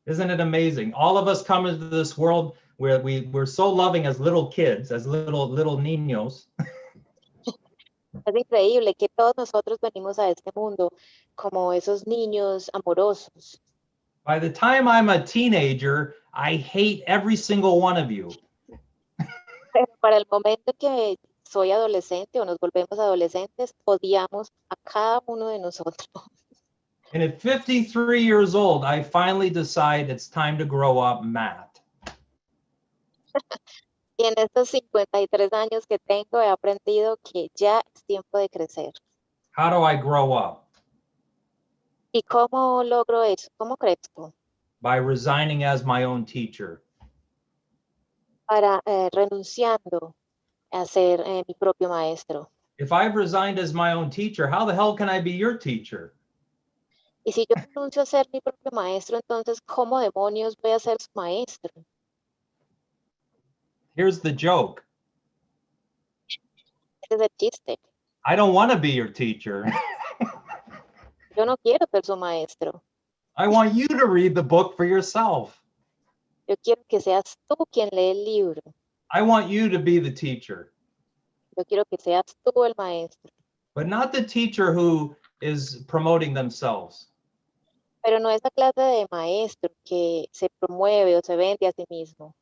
Speaker 3: Isn't it amazing? All of us come into this world where we're so loving as little kids, as little niños.
Speaker 2: Es increíble que todos nosotros venimos a este mundo como esos niños amorosos.
Speaker 3: By the time I'm a teenager, I hate every single one of you.
Speaker 2: Pero para el momento que soy adolescente o nos volvemos adolescentes, odiamos a cada uno de nosotros.
Speaker 3: And at 53 years old, I finally decide it's time to grow up, Matt.
Speaker 2: Y en estos 53 años que tengo he aprendido que ya es tiempo de crecer.
Speaker 3: How do I grow up?
Speaker 2: ¿Y cómo logro eso? ¿Cómo crezco?
Speaker 3: By resigning as my own teacher.
Speaker 2: Para renunciando a ser mi propio maestro.
Speaker 3: If I've resigned as my own teacher, how the hell can I be your teacher?
Speaker 2: Y si yo renuncio a ser mi propio maestro, entonces, ¿cómo demonios voy a ser su maestro?
Speaker 3: Here's the joke.
Speaker 2: Ese es el chiste.
Speaker 3: I don't want to be your teacher.
Speaker 2: Yo no quiero ser su maestro.
Speaker 3: I want you to read the book for yourself.
Speaker 2: Yo quiero que seas tú quien lee el libro.
Speaker 3: I want you to be the teacher.
Speaker 2: Yo quiero que seas tú el maestro.
Speaker 3: But not the teacher who is promoting themselves.
Speaker 2: Pero no esa clase de maestro que se promueve o se vende a sí mismo.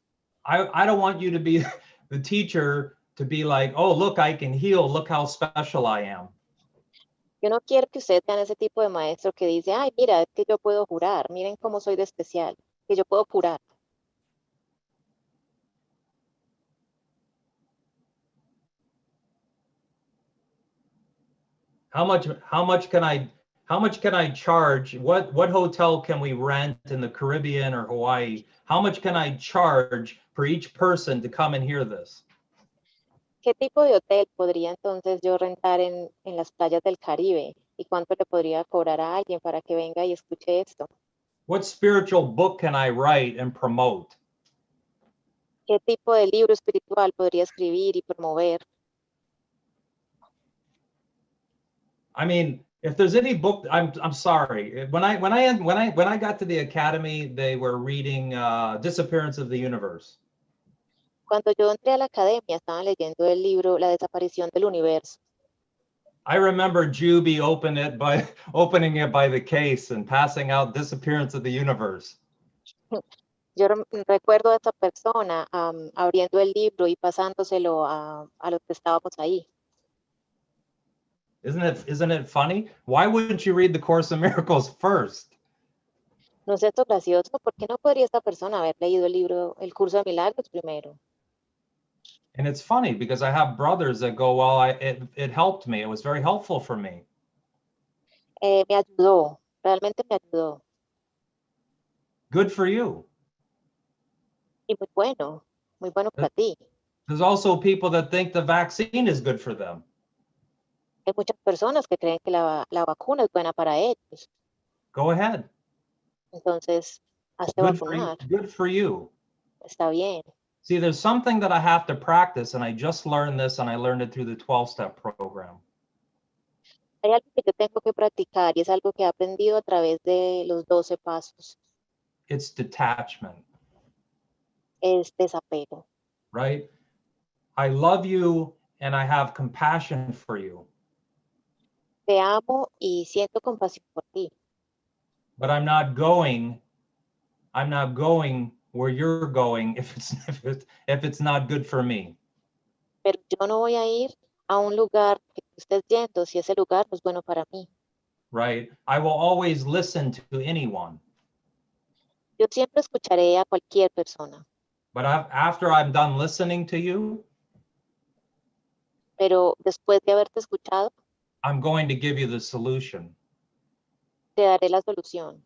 Speaker 3: I don't want you to be the teacher to be like, oh, look, I can heal. Look how special I am.
Speaker 2: Yo no quiero que ustedes sean ese tipo de maestro que dice, ay, mira, es que yo puedo jurar. Miren cómo soy de especial. Que yo puedo curar.
Speaker 3: How much can I how much can I charge? What hotel can we rent in the Caribbean or Hawaii? How much can I charge for each person to come and hear this?
Speaker 2: ¿Qué tipo de hotel podría entonces yo rentar en las playas del Caribe? ¿Y cuánto le podría cobrar a alguien para que venga y escuche esto?
Speaker 3: What spiritual book can I write and promote?
Speaker 2: ¿Qué tipo de libro espiritual podría escribir y promover?
Speaker 3: I mean, if there's any book, I'm sorry. When I got to the academy, they were reading Disappearance of the Universe.
Speaker 2: Cuando yo entré a la academia, estaban leyendo el libro La desaparición del universo.
Speaker 3: I remember Juby opening it by the case and passing out Disappearance of the Universe.
Speaker 2: Yo recuerdo a esta persona abriendo el libro y pasándoselo a los que estábamos ahí.
Speaker 3: Isn't it funny? Why wouldn't you read the Course in Miracles first?
Speaker 2: ¿No es esto gracioso? ¿Por qué no podría esta persona haber leído el libro, el curso de milagros primero?
Speaker 3: And it's funny because I have brothers that go, well, it helped me. It was very helpful for me.
Speaker 2: Me ayudó, realmente me ayudó.
Speaker 3: Good for you.
Speaker 2: Y muy bueno para ti.
Speaker 3: There's also people that think the vaccine is good for them.
Speaker 2: Hay muchas personas que creen que la vacuna es buena para ellos.
Speaker 3: Go ahead.
Speaker 2: Entonces, hazte vacunar.
Speaker 3: Good for you.
Speaker 2: Está bien.
Speaker 3: See, there's something that I have to practice, and I just learned this, and I learned it through the 12-step program.
Speaker 2: Hay algo que yo tengo que practicar y es algo que he aprendido a través de los 12 pasos.
Speaker 3: It's detachment.
Speaker 2: Es desapego.
Speaker 3: Right? I love you, and I have compassion for you.
Speaker 2: Te amo y siento compasión por ti.
Speaker 3: But I'm not going where you're going if it's not good for me.
Speaker 2: Pero yo no voy a ir a un lugar que tú estés yendo si ese lugar no es bueno para mí.
Speaker 3: Right? I will always listen to anyone.
Speaker 2: Yo siempre escucharé a cualquier persona.
Speaker 3: But after I'm done listening to you,
Speaker 2: pero después de haberte escuchado,
Speaker 3: I'm going to give you the solution.
Speaker 2: te daré la solución.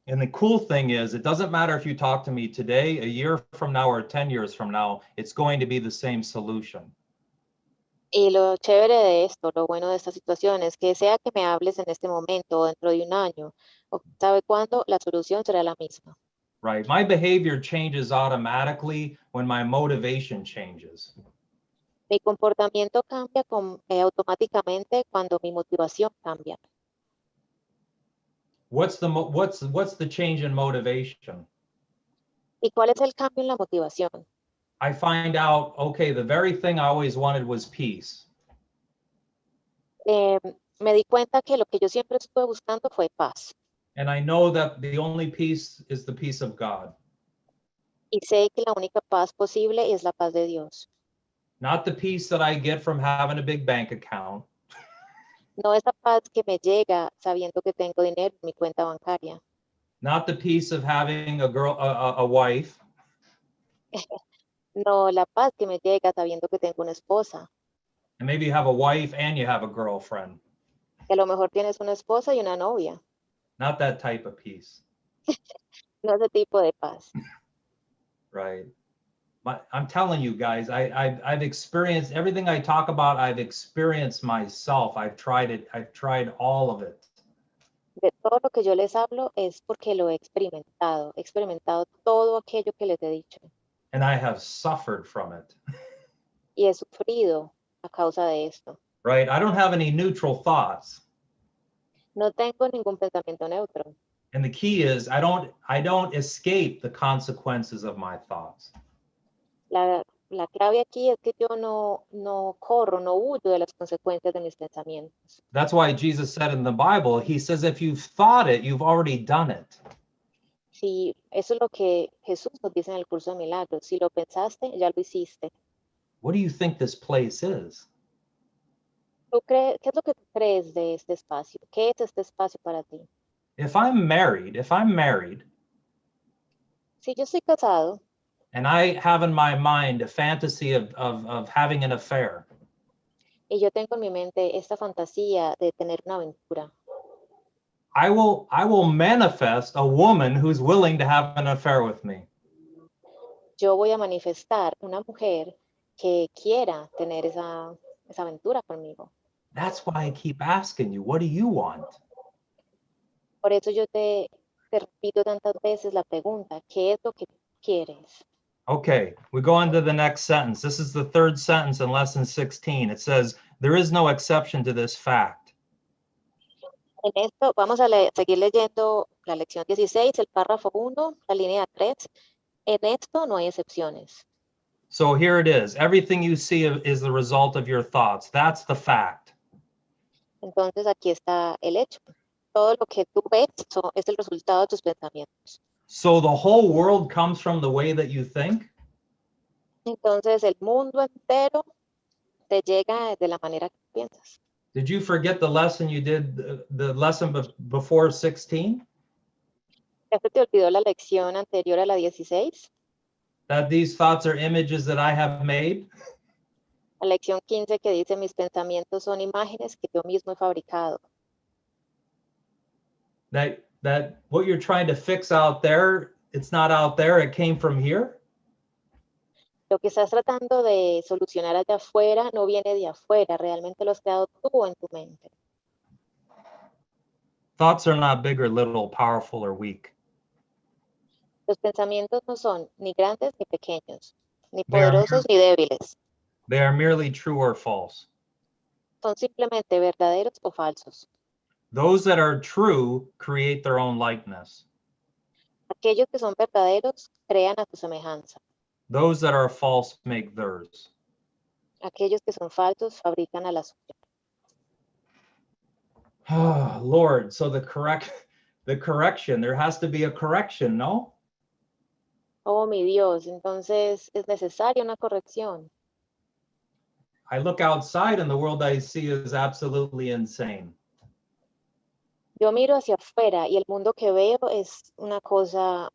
Speaker 3: And the cool thing is, it doesn't matter if you talk to me today, a year from now, or 10 years from now, it's going to be the same solution.
Speaker 2: Y lo chévere de esto, lo bueno de esta situación es que sea que me hables en este momento o dentro de un año, o sabe cuándo, la solución será la misma.
Speaker 3: Right. My behavior changes automatically when my motivation changes.
Speaker 2: Mi comportamiento cambia automáticamente cuando mi motivación cambia.
Speaker 3: What's the change in motivation?
Speaker 2: ¿Y cuál es el cambio en la motivación?
Speaker 3: I find out, okay, the very thing I always wanted was peace.
Speaker 2: Me di cuenta que lo que yo siempre estuve buscando fue paz.
Speaker 3: And I know that the only peace is the peace of God.
Speaker 2: Y sé que la única paz posible es la paz de Dios.
Speaker 3: Not the peace that I get from having a big bank account.
Speaker 2: No esa paz que me llega sabiendo que tengo dinero en mi cuenta bancaria.
Speaker 3: Not the peace of having a wife.
Speaker 2: No la paz que me llega sabiendo que tengo una esposa.
Speaker 3: And maybe you have a wife and you have a girlfriend.
Speaker 2: Que a lo mejor tienes una esposa y una novia.
Speaker 3: Not that type of peace.
Speaker 2: No ese tipo de paz.
Speaker 3: Right. But I'm telling you guys, I've experienced everything I talk about. I've experienced myself. I've tried it. I've tried all of it.
Speaker 2: De todo lo que yo les hablo es porque lo he experimentado. He experimentado todo aquello que les he dicho.
Speaker 3: And I have suffered from it.
Speaker 2: Y he sufrido a causa de esto.
Speaker 3: Right. I don't have any neutral thoughts.
Speaker 2: No tengo ningún pensamiento neutro.
Speaker 3: And the key is I don't escape the consequences of my thoughts.
Speaker 2: La clave aquí es que yo no corro, no huyo de las consecuencias de mis pensamientos.
Speaker 3: That's why Jesus said in the Bible, he says, if you've thought it, you've already done it.
Speaker 2: Sí, eso es lo que Jesús nos dice en el curso de milagros. Si lo pensaste, ya lo hiciste.
Speaker 3: What do you think this place is?
Speaker 2: ¿Qué es lo que tú crees de este espacio? ¿Qué es este espacio para ti?
Speaker 3: If I'm married,
Speaker 2: Si yo estoy casado
Speaker 3: and I have in my mind a fantasy of having an affair,
Speaker 2: y yo tengo en mi mente esta fantasía de tener una aventura,
Speaker 3: I will manifest a woman who's willing to have an affair with me.
Speaker 2: Yo voy a manifestar una mujer que quiera tener esa aventura conmigo.
Speaker 3: That's why I keep asking you, what do you want?
Speaker 2: Por eso yo te repito tantas veces la pregunta, ¿qué es lo que quieres?
Speaker 3: Okay, we go on to the next sentence. This is the third sentence in lesson 16. It says, there is no exception to this fact.
Speaker 2: En esto vamos a seguir leyendo la lección 16, el párrafo 1, la línea 3. En esto no hay excepciones.
Speaker 3: So here it is. Everything you see is the result of your thoughts. That's the fact.
Speaker 2: Entonces aquí está el hecho. Todo lo que tú ves es el resultado de tus pensamientos.
Speaker 3: So the whole world comes from the way that you think?
Speaker 2: Entonces el mundo entero te llega de la manera que piensas.
Speaker 3: Did you forget the lesson you did, the lesson before 16?
Speaker 2: ¿Ya se te olvidó la lección anterior a la 16?
Speaker 3: That these thoughts are images that I have made?
Speaker 2: La lección 15 que dice mis pensamientos son imágenes que yo mismo he fabricado.
Speaker 3: That what you're trying to fix out there, it's not out there, it came from here?
Speaker 2: Lo que estás tratando de solucionar allá afuera no viene de afuera, realmente lo has creado tú en tu mente.
Speaker 3: Thoughts are not big or little, powerful or weak.
Speaker 2: Los pensamientos no son ni grandes ni pequeños, ni
Speaker 3: They are
Speaker 2: poderosos ni débiles.
Speaker 3: They are merely true or false.
Speaker 2: Son simplemente verdaderos o falsos.
Speaker 3: Those that are true create their own likeness.
Speaker 2: Aquellos que son verdaderos crean a su semejanza.
Speaker 3: Those that are false make theirs.
Speaker 2: Aquellos que son falsos fabrican a la suya.
Speaker 3: Oh, Lord, so the correction, there has to be a correction, no?
Speaker 2: Oh, mi Dios, entonces es necesaria una corrección.
Speaker 3: I look outside and the world I see is absolutely insane.
Speaker 2: Yo miro hacia afuera y el mundo que veo es una cosa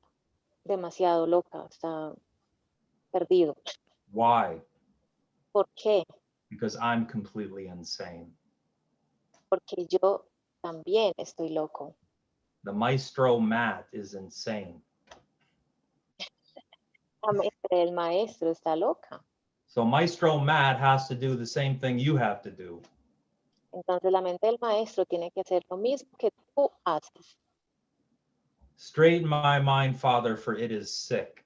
Speaker 2: demasiado loca, está perdido.
Speaker 3: Why?
Speaker 2: ¿Por qué?
Speaker 3: Because I'm completely insane.
Speaker 2: Porque yo también estoy loco.
Speaker 3: The maestro Matt is insane.
Speaker 2: La mente del maestro está loca.
Speaker 3: So Maestro Matt has to do the same thing you have to do.
Speaker 2: Entonces la mente del maestro tiene que hacer lo mismo que tú haces.
Speaker 3: Straighten my mind, Father, for it is sick.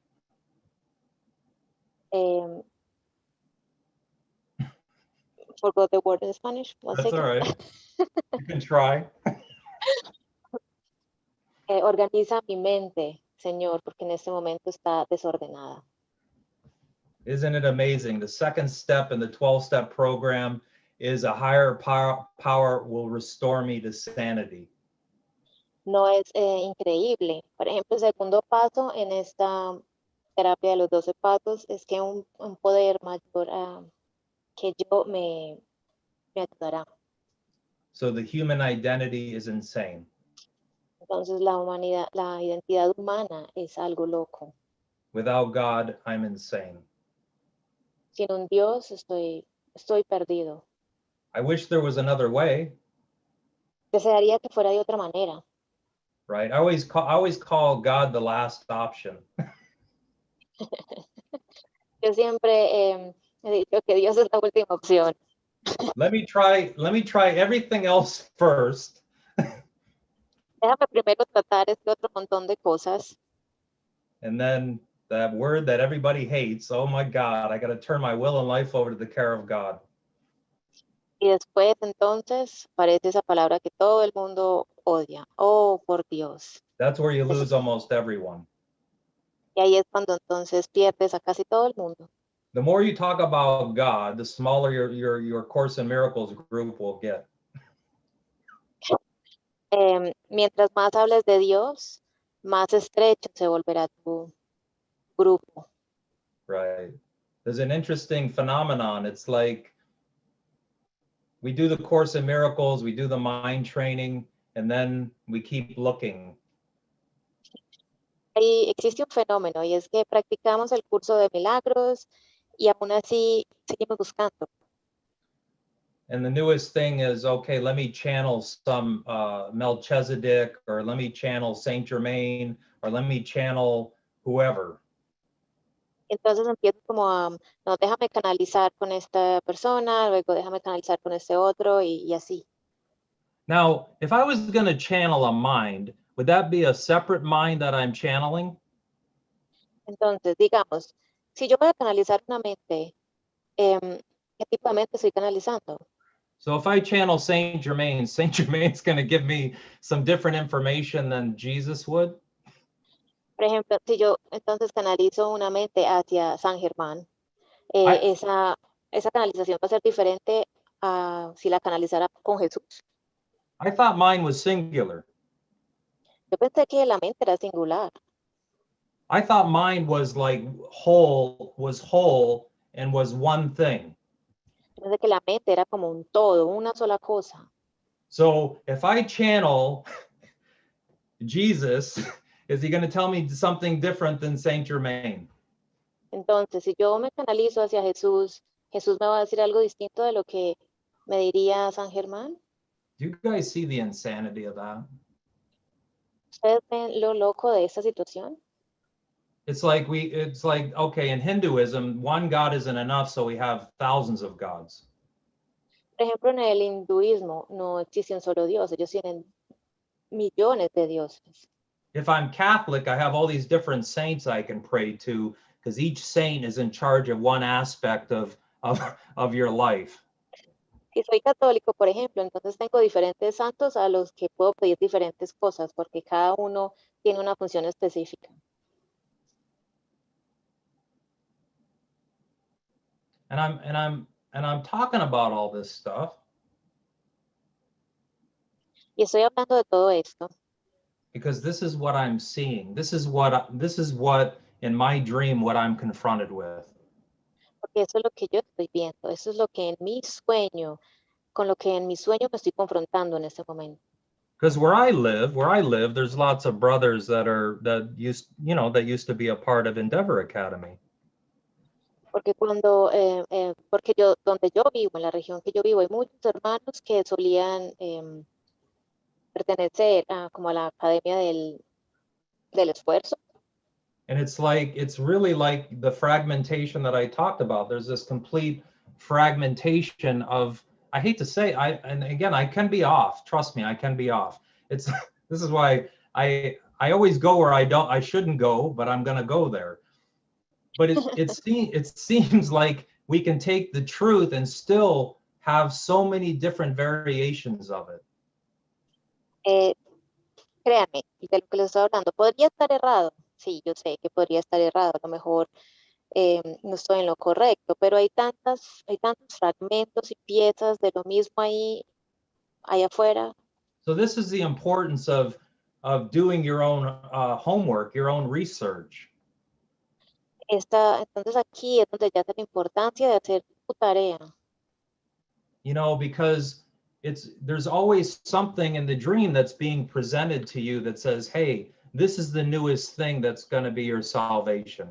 Speaker 2: Forgot the word in Spanish. One
Speaker 3: That's
Speaker 2: second.
Speaker 3: all right. You can try.
Speaker 2: Organiza mi mente, Señor, porque en este momento está desordenada.
Speaker 3: Isn't it amazing? The second step in the 12-step program is a higher power will restore me to sanity.
Speaker 2: No es increíble. Por ejemplo, el segundo paso en esta terapia de los 12 pasos es que un poder mayor que yo me ayudará.
Speaker 3: So the human identity is insane.
Speaker 2: Entonces la identidad humana es algo loco.
Speaker 3: Without God, I'm insane.
Speaker 2: Sin un Dios estoy perdido.
Speaker 3: I wish there was another way,
Speaker 2: Desearía que fuera de otra manera.
Speaker 3: right? I always call God the last option.
Speaker 2: Yo siempre he dicho que Dios es la última opción.
Speaker 3: Let me try everything else first.
Speaker 2: Déjame primero tratar este otro montón de cosas.
Speaker 3: And then that word that everybody hates, oh my God, I got to turn my will and life over to the care of God.
Speaker 2: Y después entonces aparece esa palabra que todo el mundo odia. Oh, por Dios.
Speaker 3: That's where you lose almost everyone.
Speaker 2: Y ahí es cuando entonces pierdes a casi todo el mundo.
Speaker 3: The more you talk about God, the smaller your Course in Miracles group will get.
Speaker 2: Mientras más hables de Dios, más estrecho se volverá tu grupo.
Speaker 3: Right. There's an interesting phenomenon. It's like we do the Course in Miracles, we do the mind training, and then we keep looking.
Speaker 2: Ahí existe un fenómeno y es que practicamos el curso de milagros y aún así seguimos buscando.
Speaker 3: And the newest thing is, okay, let me channel some Melchizedek, or let me channel Saint Germain, or let me channel whoever.
Speaker 2: Entonces empiezo como a, no, déjame canalizar con esta persona, luego déjame canalizar con este otro y así.
Speaker 3: Now, if I was going to channel a mind, would that be a separate mind that I'm channeling?
Speaker 2: Entonces, digamos, si yo voy a canalizar una mente, ¿qué tipo de mente estoy canalizando?
Speaker 3: So if I channel Saint Germain's going to give me some different information than Jesus would?
Speaker 2: Por ejemplo, si yo entonces canalizo una mente hacia San Germán, esa canalización va a ser diferente a si la canalizara con Jesús.
Speaker 3: I thought mine was singular.
Speaker 2: Yo pensé que la mente era singular.
Speaker 3: I thought mine was like whole and was one thing.
Speaker 2: Yo pensé que la mente era como un todo, una sola cosa.
Speaker 3: So if I channel Jesus, is he going to tell me something different than Saint Germain?
Speaker 2: Entonces, si yo me canalizo hacia Jesús, Jesús me va a decir algo distinto de lo que me diría San Germán.
Speaker 3: Do you guys see the insanity of that?
Speaker 2: ¿Ustedes ven lo loco de esta situación?
Speaker 3: It's like okay, in Hinduism, one God isn't enough, so we have thousands of gods.
Speaker 2: Por ejemplo, en el hinduismo no existe un solo Dios, ellos tienen millones de dioses.
Speaker 3: If I'm Catholic, I have all these different saints I can pray to, because each saint is in charge of one aspect of your life.
Speaker 2: Si soy católico, por ejemplo, entonces tengo diferentes santos a los que puedo pedir diferentes cosas, porque cada uno tiene una función específica.
Speaker 3: And I'm talking about all this stuff
Speaker 2: Y estoy hablando de todo esto
Speaker 3: because this is what I'm seeing. This is what in my dream what I'm confronted with.
Speaker 2: porque eso es lo que yo estoy viendo, eso es lo que en mi sueño, con lo que en mi sueño me estoy confrontando en este momento.
Speaker 3: Because where I live, there's lots of brothers that used to be a part of Endeavor Academy.
Speaker 2: Porque donde yo vivo, en la región que yo vivo, hay muchos hermanos que solían pertenecer como a la Academia del Esfuerzo.
Speaker 3: And it's really like the fragmentation that I talked about. There's this complete fragmentation of, I hate to say, and again, I can be off. Trust me, I can be off. This is why I always go where I shouldn't go, but I'm gonna go there. But it seems like we can take the truth and still have so many different variations of it.
Speaker 2: Créanme, de lo que les estoy hablando, podría estar errado. Sí, yo sé que podría estar errado, a lo mejor no estoy en lo correcto, pero hay tantos fragmentos y piezas de lo mismo ahí afuera.
Speaker 3: So this is the importance of doing your own homework, your own research.
Speaker 2: Entonces aquí es donde ya está la importancia de hacer tu tarea.
Speaker 3: You know, because there's always something in the dream that's being presented to you that says, hey, this is the newest thing that's going to be your salvation.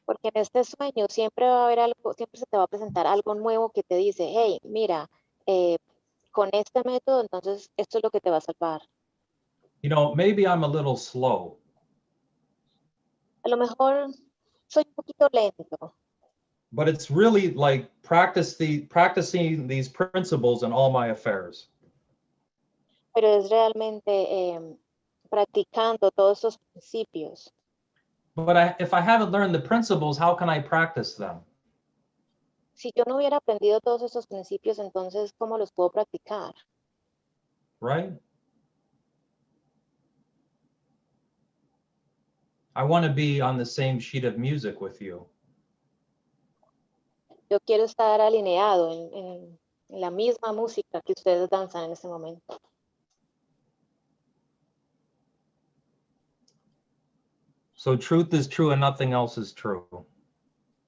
Speaker 2: Porque en este sueño siempre va a haber algo, siempre se te va a presentar algo nuevo que te dice, hey, mira, con este método, entonces esto es lo que te va a salvar.
Speaker 3: You know, maybe I'm a little slow.
Speaker 2: A lo mejor soy un poquito lento.
Speaker 3: But it's really like practicing these principles in all my affairs.
Speaker 2: Pero es realmente practicando todos esos principios.
Speaker 3: But if I haven't learned the principles, how can I practice them?
Speaker 2: Si yo no hubiera aprendido todos esos principios, entonces, ¿cómo los puedo practicar?
Speaker 3: Right? I want to be on the same sheet of music with you.
Speaker 2: Yo quiero estar alineado en la misma música que ustedes danzan en este momento.
Speaker 3: So truth is true and nothing else is true.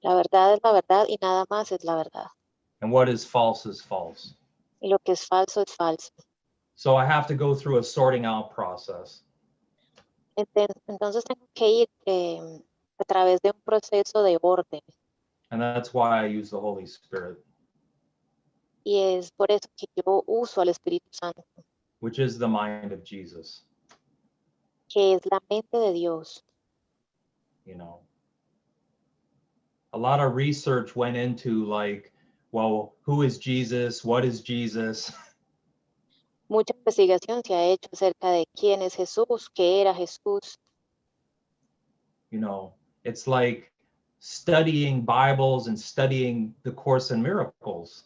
Speaker 2: La verdad es la verdad y nada más es la verdad.
Speaker 3: And what is false is false.
Speaker 2: Y lo que es falso es falso.
Speaker 3: So I have to go through a sorting out process.
Speaker 2: Entonces tengo que ir a través de un proceso de orden.
Speaker 3: And that's why I use the Holy Spirit.
Speaker 2: Y es por eso que yo uso al Espíritu Santo,
Speaker 3: which is the mind of Jesus,
Speaker 2: que es la mente de Dios.
Speaker 3: you know. A lot of research went into like, well, who is Jesus? What is Jesus?
Speaker 2: Mucha investigación se ha hecho acerca de quién es Jesús, qué era Jesús.
Speaker 3: You know, it's like studying Bibles and studying the Course in Miracles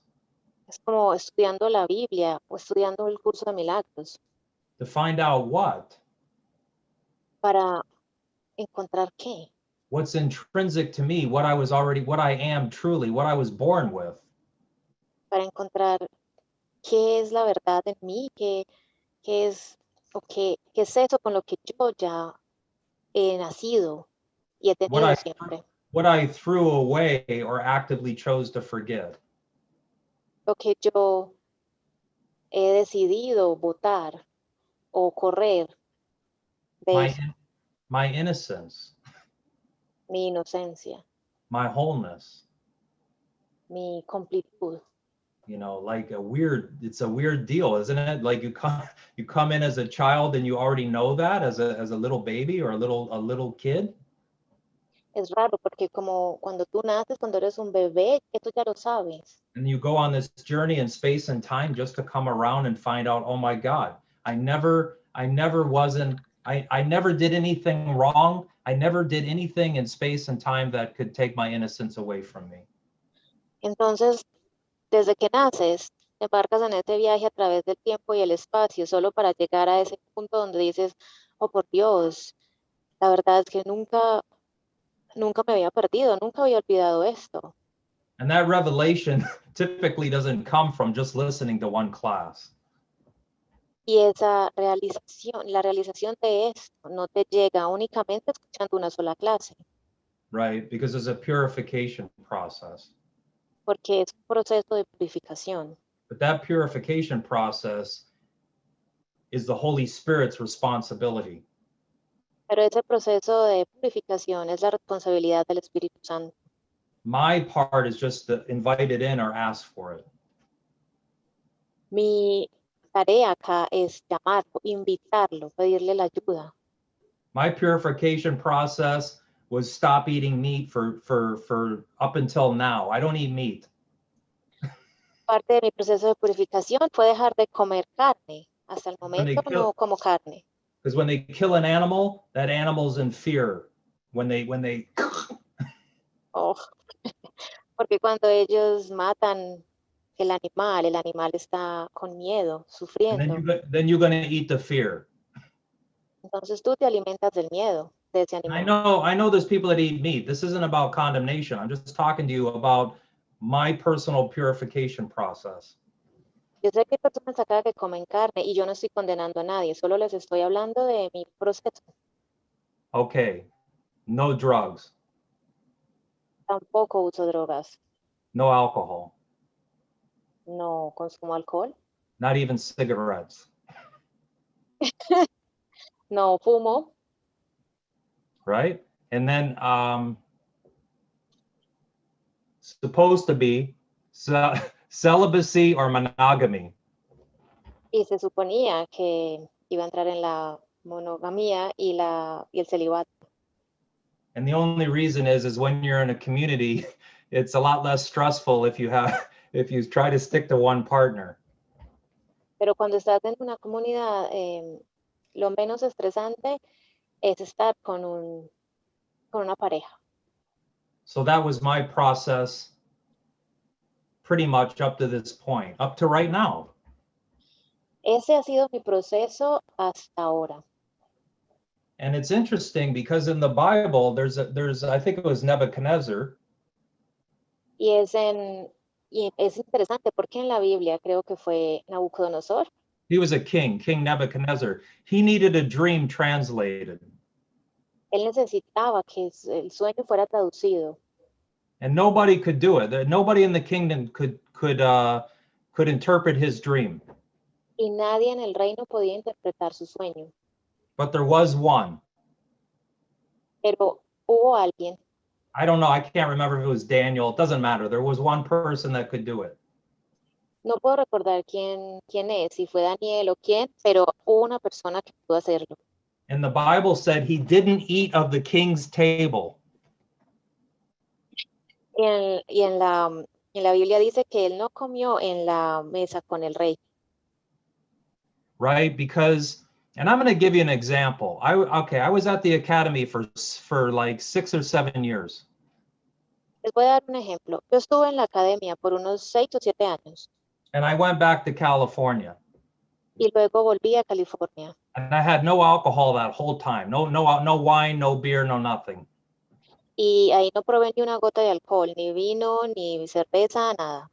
Speaker 2: Es como estudiando la Biblia o estudiando el curso de milagros
Speaker 3: to find out
Speaker 2: para encontrar qué,
Speaker 3: what's intrinsic to me, what I am truly, what I was born with.
Speaker 2: para encontrar qué es la verdad en mí, qué es o qué es eso con lo que yo ya he nacido y he
Speaker 3: What
Speaker 2: tenido
Speaker 3: I,
Speaker 2: siempre.
Speaker 3: what I threw away or actively chose to forget.
Speaker 2: Lo que yo he decidido votar o correr de eso,
Speaker 3: My innocence,
Speaker 2: mi inocencia,
Speaker 3: my wholeness.
Speaker 2: mi completud.
Speaker 3: You know, like it's a weird deal, isn't it? Like you come in as a child and you already know that as a little baby or a little kid.
Speaker 2: Es raro porque como cuando tú naces, cuando eres un bebé, esto ya lo sabes.
Speaker 3: And you go on this journey in space and time just to come around and find out, oh my God, I never did anything wrong. I never did anything in space and time that could take my innocence away from me.
Speaker 2: Entonces, desde que naces, te embarcas en este viaje a través del tiempo y el espacio, solo para llegar a ese punto donde dices, oh por Dios, la verdad es que nunca me había perdido, nunca había olvidado esto.
Speaker 3: And that revelation typically doesn't come from just listening to one class.
Speaker 2: Y esa realización, la realización de esto no te llega únicamente escuchando una sola clase,
Speaker 3: Right? Because there's a purification process.
Speaker 2: porque es un proceso de purificación.
Speaker 3: But that purification process is the Holy Spirit's responsibility.
Speaker 2: Pero ese proceso de purificación es la responsabilidad del Espíritu Santo.
Speaker 3: My part is just to invite it in or ask for it.
Speaker 2: Mi tarea acá es llamarlo, invitarlo, pedirle la ayuda.
Speaker 3: My purification process was stop eating meat for up until now. I don't eat meat.
Speaker 2: Parte de mi proceso de purificación fue dejar de comer carne. Hasta el
Speaker 3: When they
Speaker 2: momento
Speaker 3: kill-
Speaker 2: no como carne.
Speaker 3: Because when they kill an animal, that animal's in fear. When they
Speaker 2: Oh. Porque cuando ellos matan el animal está con miedo,
Speaker 3: and
Speaker 2: sufriendo.
Speaker 3: then you're gonna eat the fear.
Speaker 2: Entonces tú te alimentas del miedo de ese
Speaker 3: I
Speaker 2: animal.
Speaker 3: know there's people that eat meat. This isn't about condemnation. I'm just talking to you about my personal purification process.
Speaker 2: Yo sé que hay personas acá que comen carne y yo no estoy condenando a nadie, solo les estoy hablando de mi proceso.
Speaker 3: Okay, no drugs,
Speaker 2: Tampoco uso drogas,
Speaker 3: no alcohol,
Speaker 2: no consumo alcohol,
Speaker 3: not even cigarettes,
Speaker 2: no fumo,
Speaker 3: right? And then supposed to be celibacy or monogamy.
Speaker 2: y se suponía que iba a entrar en la monogamía y el celibato.
Speaker 3: And the only reason is when you're in a community, it's a lot less stressful if you try to stick to one partner.
Speaker 2: Pero cuando estás en una comunidad, lo menos estresante es estar con una pareja.
Speaker 3: So that was my process pretty much up to this point, up to right now.
Speaker 2: Ese ha sido mi proceso hasta ahora.
Speaker 3: And it's interesting because in the Bible, there's I think it was Nebuchadnezzar.
Speaker 2: Y es interesante porque en la Biblia creo que fue Nabucodonosor.
Speaker 3: He was a king, King Nebuchadnezzar. He needed a dream translated.
Speaker 2: Él necesitaba que el sueño fuera traducido.
Speaker 3: And nobody could do it. Nobody in the kingdom could interpret his dream.
Speaker 2: Y nadie en el reino podía interpretar su sueño.
Speaker 3: But there was one.
Speaker 2: Pero hubo alguien,
Speaker 3: I don't know. I can't remember if it was Daniel. It doesn't matter. There was one person that could do it.
Speaker 2: No puedo recordar quién es, si fue Daniel o quién, pero hubo una persona que pudo hacerlo.
Speaker 3: And the Bible said he didn't eat of the king's table.
Speaker 2: Y en la Biblia dice que él no comió en la mesa con el rey.
Speaker 3: Right? Because, and I'm going to give you an example. I was at the academy for like 6 or 7 years.
Speaker 2: Les voy a dar un ejemplo. Yo estuve en la academia por unos 6 o 7 años
Speaker 3: And I went back to California.
Speaker 2: y luego volví a California.
Speaker 3: And I had no alcohol that whole time. No wine, no beer, no nothing.
Speaker 2: Y ahí no probé ni una gota de alcohol, ni vino, ni cerveza, nada.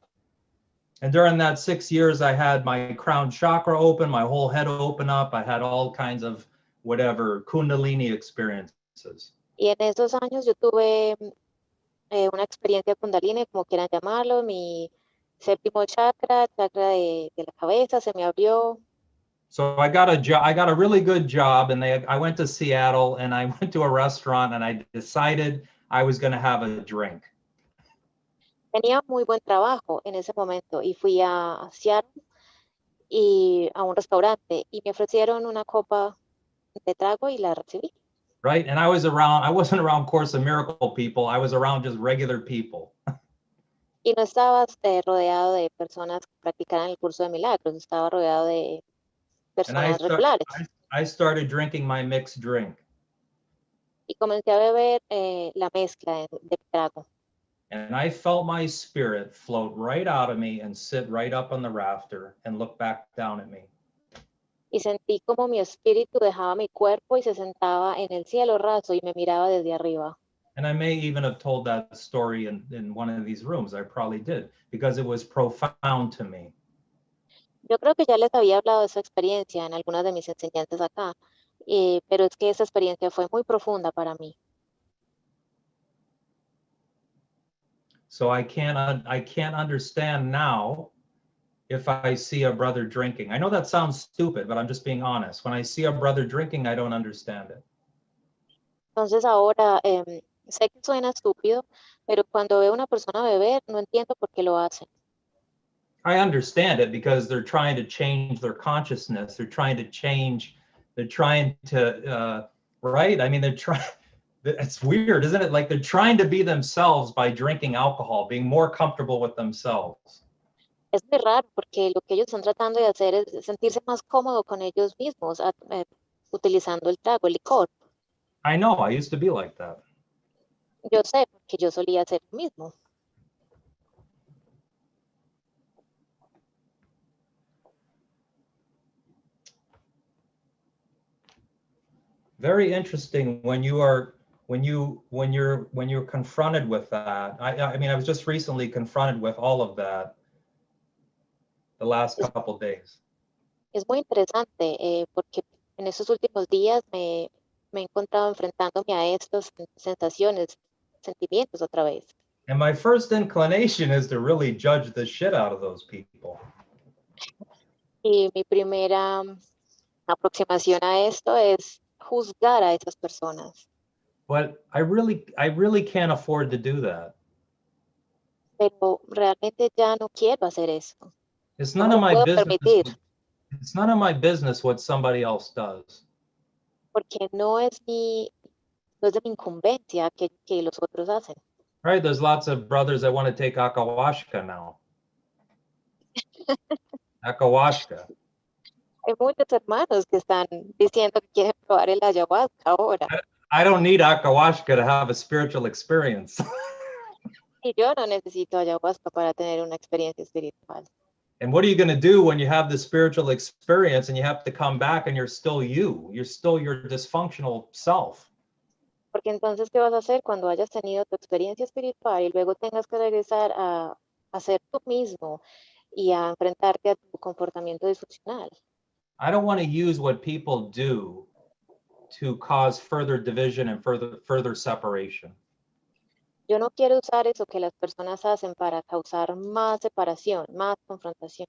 Speaker 3: And during that 6 years, I had my crown chakra open, my whole head open up. I had all kinds of whatever Kundalini experiences.
Speaker 2: Y en esos años yo tuve una experiencia Kundalini, como quieran llamarlo, mi séptimo chakra, chakra de la cabeza, se me abrió.
Speaker 3: So I got a really good job, and I went to Seattle, and I went to a restaurant, and I decided I was going to have a drink.
Speaker 2: Tenía muy buen trabajo en ese momento y fui a Seattle y a un restaurante y me ofrecieron una copa de trago y la recibí.
Speaker 3: Right, and I wasn't around Course of Miracle people. I was around just regular people.
Speaker 2: Y no estaba rodeado de personas que practicaran el curso de milagros, estaba rodeado de personas regulares.
Speaker 3: I started drinking my mixed drink.
Speaker 2: Y comencé a beber la mezcla de trago.
Speaker 3: And I felt my spirit float right out of me and sit right up on the rafter and look back down at me.
Speaker 2: Y sentí como mi espíritu dejaba mi cuerpo y se sentaba en el cielo raso y me miraba desde arriba.
Speaker 3: And I may even have told that story in one of these rooms. I probably did, because it was profound to me.
Speaker 2: Yo creo que ya les había hablado de esa experiencia en algunas de mis enseñanzas acá, pero es que esa experiencia fue muy profunda para mí.
Speaker 3: So I can't understand now if I see a brother drinking. I know that sounds stupid, but I'm just being honest. When I see a brother drinking, I don't understand it.
Speaker 2: Entonces ahora sé que suena estúpido, pero cuando veo a una persona beber, no entiendo por qué lo hacen.
Speaker 3: I understand it because they're trying to change their consciousness. They're trying to, right? I mean, it's weird, isn't it? Like they're trying to be themselves by drinking alcohol, being more comfortable with themselves.
Speaker 2: Es muy raro porque lo que ellos están tratando de hacer es sentirse más cómodo con ellos mismos, utilizando el trago, el licor.
Speaker 3: I know, I used to be like that.
Speaker 2: Yo sé, porque yo solía hacer lo mismo.
Speaker 3: Very interesting when you're confronted with that. I mean, I was just recently confronted with all of that the last couple of days.
Speaker 2: Es muy interesante porque en estos últimos días me he encontrado enfrentándome a estas sensaciones, sentimientos otra vez.
Speaker 3: And my first inclination is to really judge the shit out of those people.
Speaker 2: Y mi primera aproximación a esto es juzgar a esas personas.
Speaker 3: But I really can't afford to do that.
Speaker 2: Pero realmente ya no quiero hacer eso.
Speaker 3: It's
Speaker 2: No
Speaker 3: none
Speaker 2: me
Speaker 3: of
Speaker 2: lo
Speaker 3: my
Speaker 2: puedo
Speaker 3: business.
Speaker 2: permitir
Speaker 3: It's none of my business what somebody else does.
Speaker 2: porque no es de mi incumbencia que los otros hacen.
Speaker 3: Right? There's lots of brothers that want to take ayahuasca now. Ayahuasca.
Speaker 2: Hay muchos hermanos que están diciendo que quieren probar el ayahuasca ahora.
Speaker 3: I don't need ayahuasca to have a spiritual experience.
Speaker 2: Y yo no necesito ayahuasca para tener una experiencia espiritual.
Speaker 3: And what are you going to do when you have this spiritual experience and you have to come back and you're still you? You're still your dysfunctional self.
Speaker 2: Porque entonces, ¿qué vas a hacer cuando hayas tenido tu experiencia espiritual y luego tengas que regresar a ser tú mismo y a enfrentarte a tu comportamiento disfuncional?
Speaker 3: I don't want to use what people do to cause further division and further separation.
Speaker 2: Yo no quiero usar eso que las personas hacen para causar más separación, más confrontación.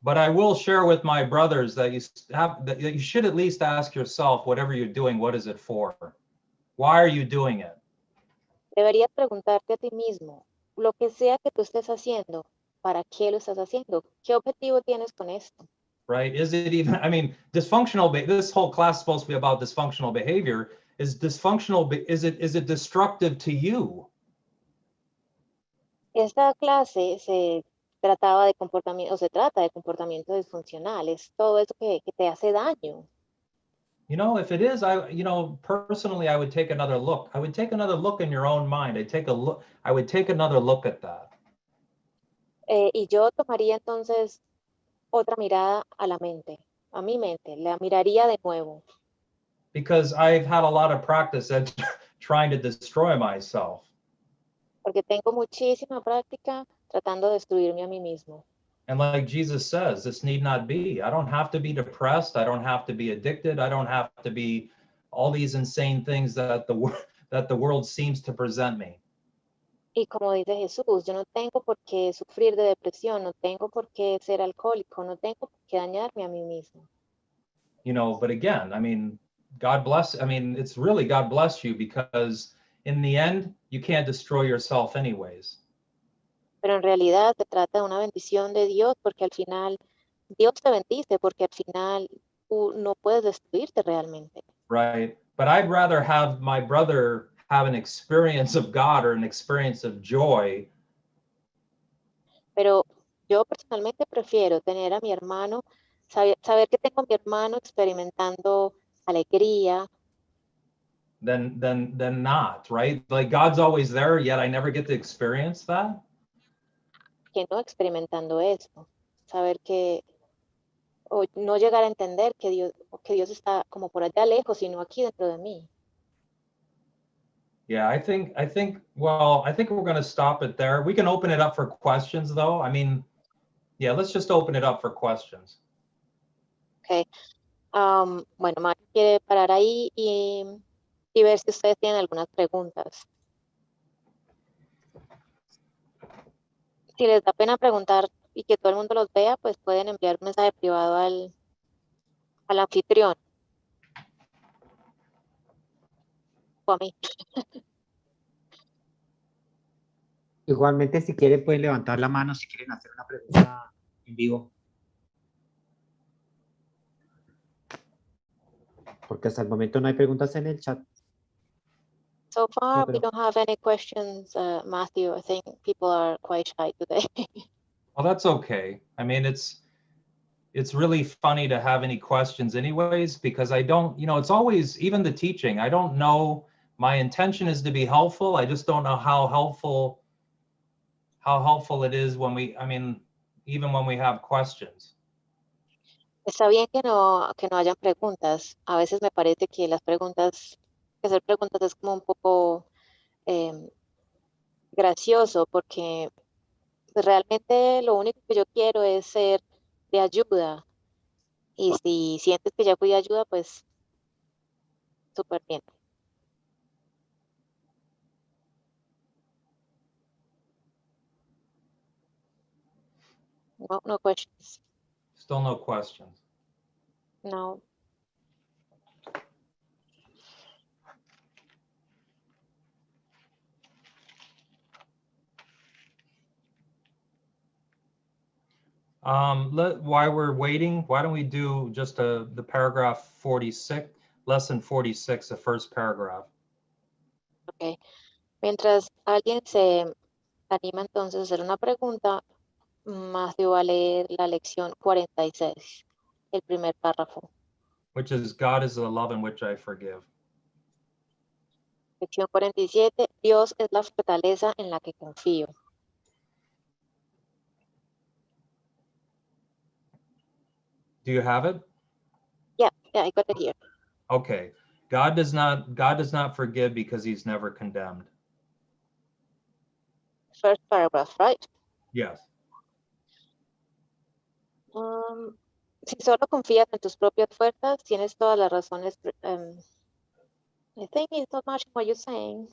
Speaker 3: But I will share with my brothers that you should at least ask yourself, whatever you're doing, what is it for? Why are you doing it?
Speaker 2: Deberías preguntarte a ti mismo, lo que sea que tú estés haciendo, ¿para qué lo estás haciendo? ¿Qué objetivo tienes con esto?
Speaker 3: Right? Is it even, I mean, dysfunctional, this whole class is supposed to be about dysfunctional behavior. Is dysfunctional, is it destructive to you?
Speaker 2: Esta clase se trataba de comportamiento, o se trata de comportamiento disfuncional, es todo eso que te hace daño.
Speaker 3: You know, if it is, personally, I would take another look. I would take another look in your own mind. I would take another look at that.
Speaker 2: Y yo tomaría entonces otra mirada a la mente, a mi mente, la miraría de nuevo.
Speaker 3: Because I've had a lot of practice at trying to destroy myself.
Speaker 2: Porque tengo muchísima práctica tratando de destruirme a mí mismo.
Speaker 3: And like Jesus says, this need not be. I don't have to be depressed. I don't have to be addicted. I don't have to be all these insane things that the world seems to present me.
Speaker 2: Y como dice Jesús, yo no tengo por qué sufrir de depresión, no tengo por qué ser alcohólico, no tengo por qué dañarme a mí mismo.
Speaker 3: You know, but again, I mean, God bless. I mean, it's really God bless you, because in the end, you can't destroy yourself anyways.
Speaker 2: Pero en realidad se trata de una bendición de Dios, porque al final Dios te bendice, porque al final tú no puedes destruirte realmente.
Speaker 3: Right. But I'd rather have my brother have an experience of God or an experience of joy.
Speaker 2: Pero yo personalmente prefiero tener a mi hermano, saber que tengo a mi hermano experimentando alegría,
Speaker 3: Than not, right? Like God's always there, yet I never get to experience that.
Speaker 2: que no experimentando eso. Saber que, o no llegar a entender que Dios está como por allá lejos, sino aquí dentro de mí.
Speaker 3: Yeah, I think we're going to stop it there. We can open it up for questions though. I mean, yeah, let's just open it up for questions.
Speaker 2: Okay. Bueno, Mario quiere parar ahí y ver si ustedes tienen algunas preguntas. Si les da pena preguntar y que todo el mundo los vea, pues pueden enviar un mensaje privado al anfitrión o a mí.
Speaker 1: Igualmente, si quieren, pueden levantar la mano si quieren hacer una pregunta en vivo. Porque hasta el momento no hay preguntas en el chat.
Speaker 2: So far,
Speaker 1: pero-
Speaker 2: we don't have any questions, Matthew. I think people are quite shy today.
Speaker 3: Well, that's okay. I mean, it's really funny to have any questions anyways, because I don't, it's always, even the teaching, I don't know, my intention is to be helpful. I just don't know how helpful it is when even when we have questions.
Speaker 2: Está bien que no hayan preguntas. A veces me parece que hacer preguntas es como un poco gracioso, porque realmente lo único que yo quiero es ser de ayuda. Y si sientes que ya fui de ayuda, pues súper bien. No questions.
Speaker 3: Still no questions.
Speaker 2: No.
Speaker 3: While we're waiting, why don't we do just the paragraph 46, lesson 46, the first paragraph.
Speaker 2: Okay. Mientras alguien se anima entonces a hacer una pregunta, Matthew va a leer la lección 46, el primer párrafo.
Speaker 3: Which is, God is the love in which I forgive.
Speaker 2: Lección 47, Dios es la fortaleza en la que confío.
Speaker 3: Do you have it?
Speaker 2: Yeah, I got it here.
Speaker 3: Okay. God does not forgive because he's never condemned.
Speaker 2: First paragraph, right?
Speaker 3: Yes.
Speaker 2: Si solo confías en tus propias fuerzas, tienes todas las razones. I think it's not much what you're saying.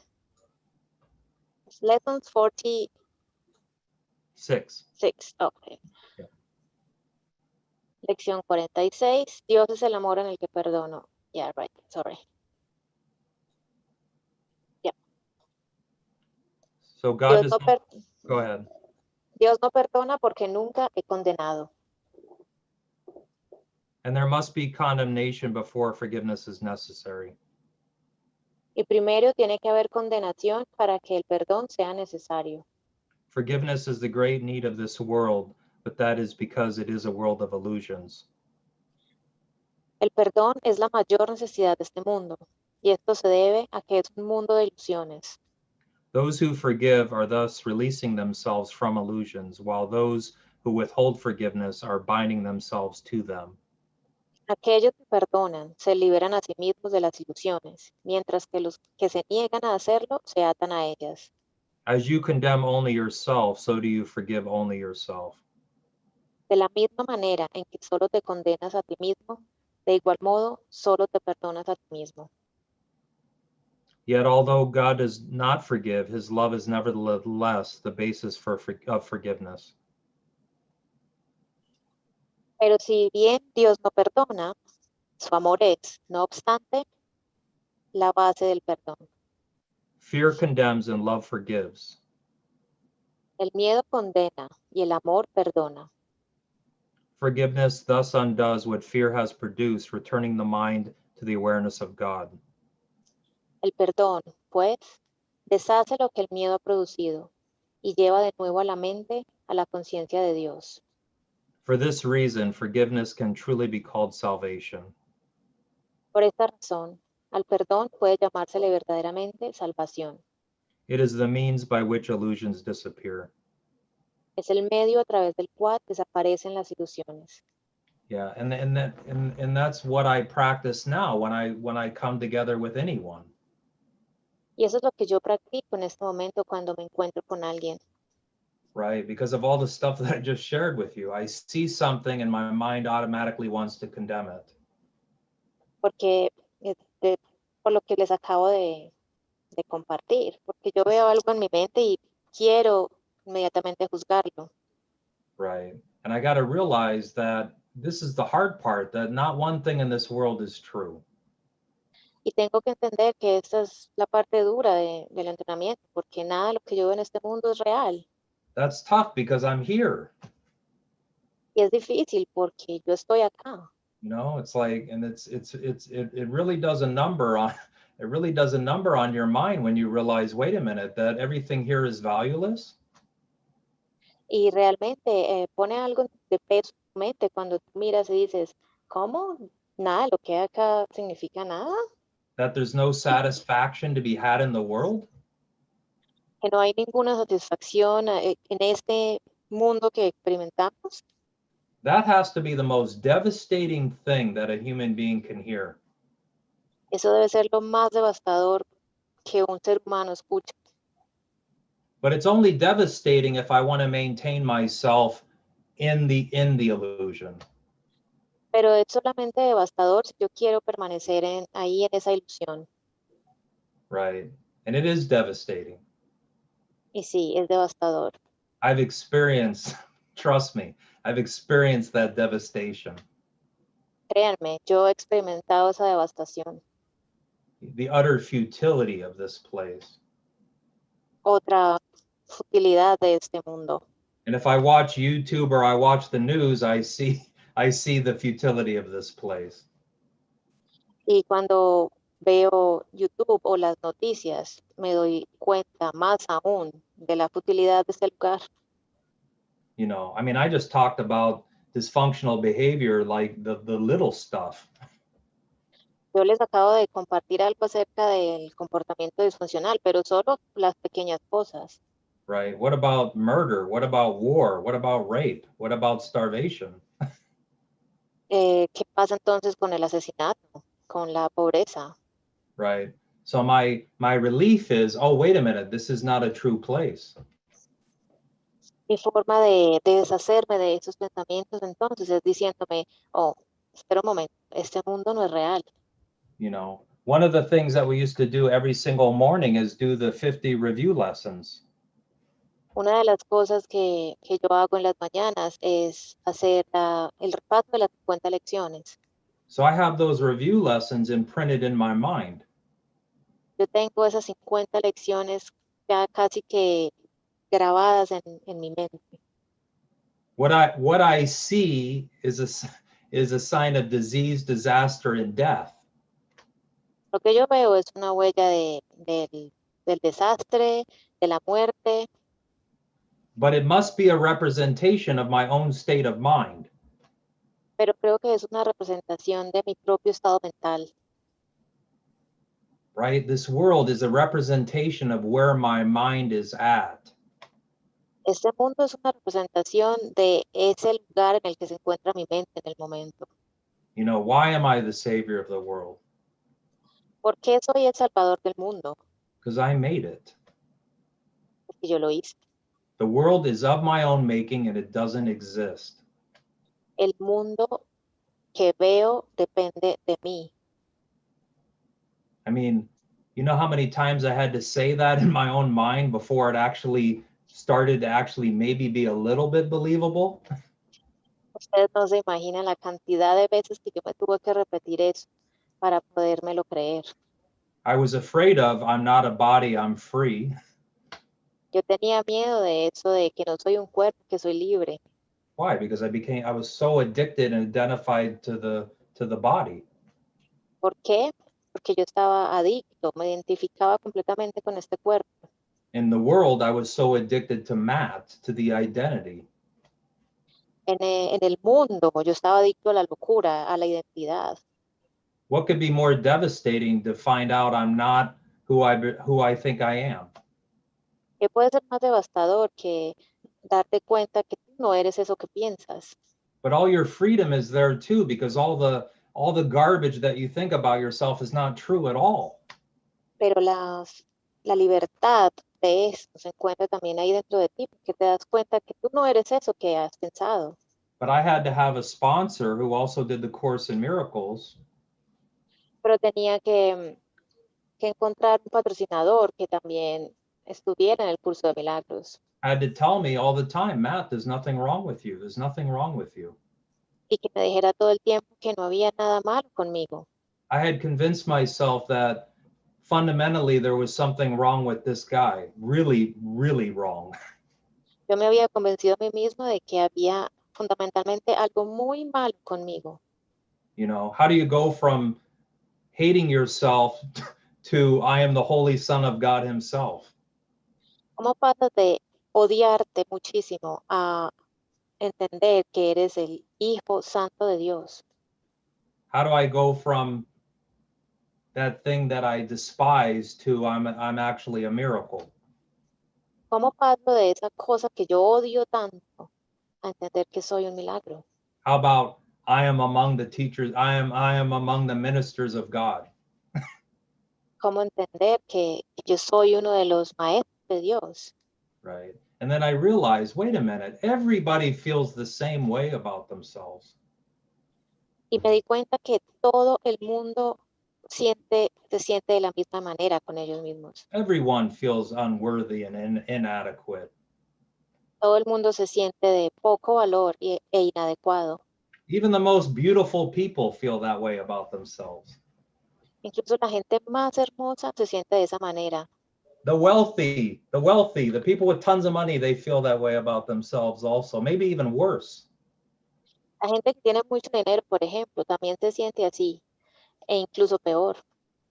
Speaker 2: It's lessons 46. Okay.
Speaker 3: Yeah.
Speaker 2: Lección 46. Dios es el amor en el que perdono. Yeah, right. Sorry.
Speaker 3: So God does not, go ahead.
Speaker 2: Dios no perdona porque nunca he condenado.
Speaker 3: And there must be condemnation before forgiveness is necessary.
Speaker 2: Y primero tiene que haber condenación para que el perdón sea necesario.
Speaker 3: Forgiveness is the great need of this world, but that is because it is a world of illusions.
Speaker 2: El perdón es la mayor necesidad de este mundo, y esto se debe a que es un mundo de ilusiones.
Speaker 3: Those who forgive are thus releasing themselves from illusions, while those who withhold forgiveness are binding themselves to them.
Speaker 2: Aquellos que perdonan se liberan a sí mismos de las ilusiones, mientras que los que se niegan a hacerlo se atan a ellas.
Speaker 3: As you condemn only yourself, so do you forgive only yourself.
Speaker 2: De la misma manera en que solo te condenas a ti mismo, de igual modo solo te perdonas a ti mismo.
Speaker 3: Yet, although God does not forgive, his love is nevertheless the basis of forgiveness.
Speaker 2: Pero si bien Dios no perdona, su amor es, no obstante, la base del perdón.
Speaker 3: Fear condemns and love forgives.
Speaker 2: El miedo condena y el amor perdona.
Speaker 3: Forgiveness thus undoes what fear has produced, returning the mind to the awareness of God.
Speaker 2: El perdón, pues, deshace lo que el miedo ha producido y lleva de nuevo a la mente a la conciencia de Dios.
Speaker 3: For this reason, forgiveness can truly be called salvation.
Speaker 2: Por esta razón, al perdón puede llamársele verdaderamente salvación.
Speaker 3: It is the means by which illusions disappear.
Speaker 2: Es el medio a través del cual desaparecen las ilusiones.
Speaker 3: Yeah, and that's what I practice now when I come together with anyone.
Speaker 2: Y eso es lo que yo practico en este momento cuando me encuentro con alguien.
Speaker 3: Right, because of all the stuff that I just shared with you, I see something and my mind automatically wants to condemn it.
Speaker 2: Porque por lo que les acabo de compartir, porque yo veo algo en mi mente y quiero inmediatamente juzgarlo.
Speaker 3: Right, and I got to realize that this is the hard part, that not one thing in this world is true.
Speaker 2: Y tengo que entender que esta es la parte dura del entrenamiento, porque nada de lo que yo veo en este mundo es real.
Speaker 3: That's tough because I'm here.
Speaker 2: Y es difícil porque yo estoy acá.
Speaker 3: You know, it's like, and it really does a number on, it really does a number on your mind when you realize, wait a minute, that everything here is valueless.
Speaker 2: Y realmente pone algo de peso en tu mente cuando tú miras y dices, ¿cómo? Nada, lo que hay acá significa nada.
Speaker 3: That there's no satisfaction to be had in the world.
Speaker 2: Que no hay ninguna satisfacción en este mundo que experimentamos.
Speaker 3: That has to be the most devastating thing that a human being can hear.
Speaker 2: Eso debe ser lo más devastador que un ser humano escucha.
Speaker 3: But it's only devastating if I want to maintain myself in the illusion.
Speaker 2: Pero es solamente devastador si yo quiero permanecer ahí en esa ilusión.
Speaker 3: Right. And it is devastating.
Speaker 2: Y sí, es devastador.
Speaker 3: I've experienced, trust me, I've experienced that devastation.
Speaker 2: Créanme, yo he experimentado esa devastación.
Speaker 3: The utter futility of this place.
Speaker 2: Otra futilidad de este mundo.
Speaker 3: And if I watch YouTube or I watch the news, I see the futility of this place.
Speaker 2: Y cuando veo YouTube o las noticias, me doy cuenta más aún de la futilidad de este lugar.
Speaker 3: You know, I mean, I just talked about dysfunctional behavior, like the little stuff.
Speaker 2: Yo les acabo de compartir algo acerca del comportamiento disfuncional, pero solo las pequeñas cosas.
Speaker 3: Right. What about murder? What about war? What about rape? What about starvation?
Speaker 2: ¿Qué pasa entonces con el asesinato, con la pobreza?
Speaker 3: Right. So my relief is, oh, wait a minute, this is not a true place.
Speaker 2: Mi forma de deshacerme de esos pensamientos entonces es diciéndome, oh, espera un momento, este mundo no es real.
Speaker 3: You know, one of the things that we used to do every single morning is do the 50 review lessons.
Speaker 2: Una de las cosas que yo hago en las mañanas es hacer el repaso de las 50 lecciones.
Speaker 3: So I have those review lessons imprinted in my mind.
Speaker 2: Yo tengo esas 50 lecciones ya casi que grabadas en mi mente.
Speaker 3: What I see is a sign of disease, disaster, and death.
Speaker 2: Lo que yo veo es una huella del desastre, de la muerte,
Speaker 3: But it must be a representation of my own state of mind.
Speaker 2: pero creo que es una representación de mi propio estado mental.
Speaker 3: Right? This world is a representation of where my mind is at.
Speaker 2: Este mundo es una representación de ese lugar en el que se encuentra mi mente en el momento.
Speaker 3: You know, why am I the savior of the world?
Speaker 2: ¿Por qué soy el salvador del mundo?
Speaker 3: Because I made it.
Speaker 2: Porque yo lo hice.
Speaker 3: The world is of my own making and it doesn't exist.
Speaker 2: El mundo que veo depende de mí.
Speaker 3: I mean, you know how many times I had to say that in my own mind before it actually started to actually maybe be a little bit believable?
Speaker 2: Ustedes no se imaginan la cantidad de veces que yo me tuve que repetir eso para podérmelo creer.
Speaker 3: I was afraid of, I'm not a body, I'm free.
Speaker 2: Yo tenía miedo de eso, de que no soy un cuerpo, que soy libre.
Speaker 3: Why? Because I was so addicted and identified to the body.
Speaker 2: ¿Por qué? Porque yo estaba adicto, me identificaba completamente con este cuerpo.
Speaker 3: In the world, I was so addicted to Matt, to the identity.
Speaker 2: En el mundo, yo estaba adicto a la locura, a la identidad.
Speaker 3: What could be more devastating to find out I'm not who I think I am?
Speaker 2: ¿Qué puede ser más devastador que darte cuenta que tú no eres eso que piensas?
Speaker 3: But all your freedom is there too, because all the garbage that you think about yourself is not true at all.
Speaker 2: Pero la libertad de esto se encuentra también ahí dentro de ti, porque te das cuenta que tú no eres eso que has pensado.
Speaker 3: But I had to have a sponsor who also did the Course in Miracles.
Speaker 2: Pero tenía que encontrar un patrocinador que también estuviera en el curso de milagros.
Speaker 3: Had to tell me all the time, Matt, there's nothing wrong with you. There's nothing wrong with you.
Speaker 2: Y que me dijera todo el tiempo que no había nada malo conmigo.
Speaker 3: I had convinced myself that fundamentally there was something wrong with this guy. Really, really wrong.
Speaker 2: Yo me había convencido a mí mismo de que había fundamentalmente algo muy malo conmigo.
Speaker 3: You know, how do you go from hating yourself to I am the Holy Son of God himself?
Speaker 2: ¿Cómo pasas de odiarte muchísimo a entender que eres el Hijo Santo de Dios?
Speaker 3: How do I go from that thing that I despise to I'm actually a miracle?
Speaker 2: ¿Cómo paso de esa cosa que yo odio tanto a entender que soy un milagro?
Speaker 3: How about I am among the teachers, I am among the ministers of God?
Speaker 2: ¿Cómo entender que yo soy uno de los maestros de Dios?
Speaker 3: Right. And then I realized, wait a minute, everybody feels the same way about themselves.
Speaker 2: Y me di cuenta que todo el mundo se siente de la misma manera con ellos mismos.
Speaker 3: Everyone feels unworthy and inadequate.
Speaker 2: Todo el mundo se siente de poco valor e inadecuado.
Speaker 3: Even the most beautiful people feel that way about themselves.
Speaker 2: Incluso la gente más hermosa se siente de esa manera.
Speaker 3: The wealthy, the people with tons of money, they feel that way about themselves also, maybe even worse.
Speaker 2: La gente que tiene mucho dinero, por ejemplo, también se siente así, e incluso peor.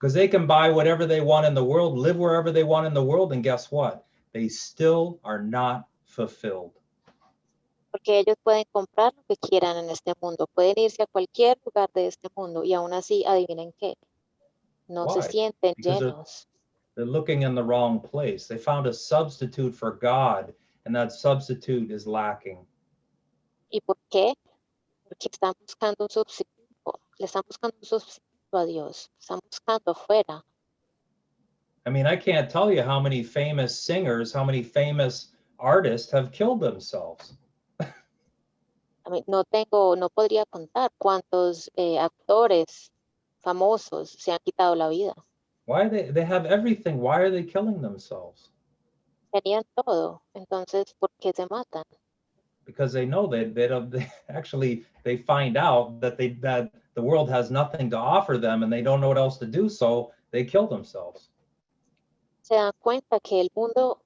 Speaker 3: Because they can buy whatever they want in the world, live wherever they want in the world, and guess what? They still are not fulfilled.
Speaker 2: Porque ellos pueden comprar lo que quieran en este mundo, pueden irse a cualquier lugar de este mundo y aún así, adivinen qué, no se
Speaker 3: Why?
Speaker 2: sienten
Speaker 3: Because
Speaker 2: llenos.
Speaker 3: they're looking in the wrong place. They found a substitute for God, and that substitute is lacking.
Speaker 2: ¿Y por qué? Porque están buscando un sustituto, le están buscando un sustituto a Dios, están buscando afuera.
Speaker 3: I mean, I can't tell you how many famous singers, how many famous artists have killed themselves.
Speaker 2: No podría contar cuántos actores famosos se han quitado la vida.
Speaker 3: Why they have everything? Why are they killing themselves?
Speaker 2: Tenían todo, entonces, ¿por qué se matan?
Speaker 3: Because they know that they find out that the world has nothing to offer them and they don't know what else to do, so they kill themselves.
Speaker 2: Se dan cuenta que el mundo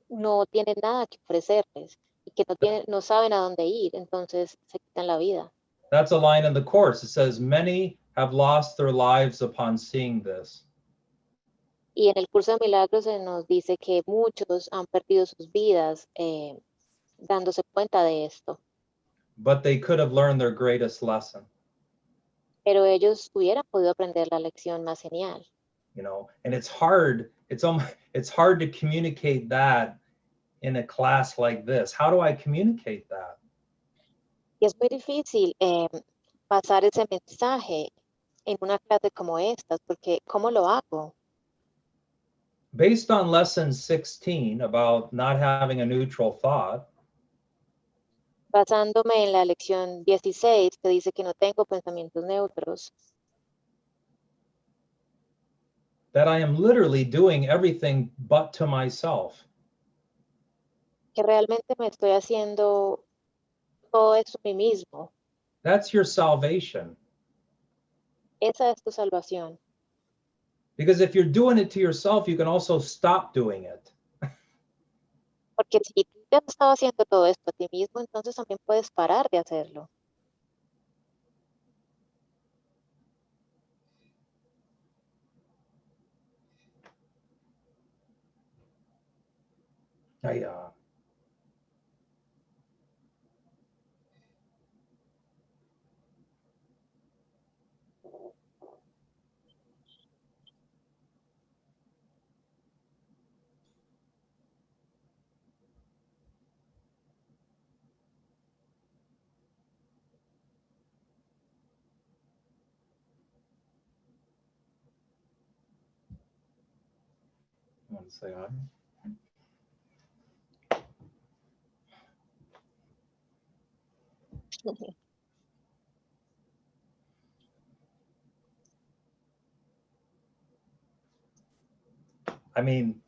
Speaker 2: no tiene nada que ofrecerles, y que no saben a dónde ir, entonces se quitan la vida.
Speaker 3: That's a line in the course. It says, many have lost their lives upon seeing this.
Speaker 2: Y en el curso de milagros se nos dice que muchos han perdido sus vidas dándose cuenta de esto,
Speaker 3: But they could have learned their greatest lesson,
Speaker 2: pero ellos hubieran podido aprender la lección más genial.
Speaker 3: you know, and it's hard. It's hard to communicate that in a class like this. How do I communicate that?
Speaker 2: Y es muy difícil pasar ese mensaje en una clase como esta, porque ¿cómo lo hago?
Speaker 3: Based on lesson 16 about not having a neutral thought,
Speaker 2: Basándome en la lección 16, que dice que no tengo pensamientos neutros,
Speaker 3: that I am literally doing everything but to myself.
Speaker 2: que realmente me estoy haciendo todo esto a mí mismo.
Speaker 3: That's your salvation.
Speaker 2: Esa es tu salvación.
Speaker 3: Because if you're doing it to yourself, you can also stop doing it.
Speaker 2: Porque si tú ya has estado haciendo todo esto a ti mismo, entonces también puedes parar de hacerlo.
Speaker 3: Want to say hi? I mean,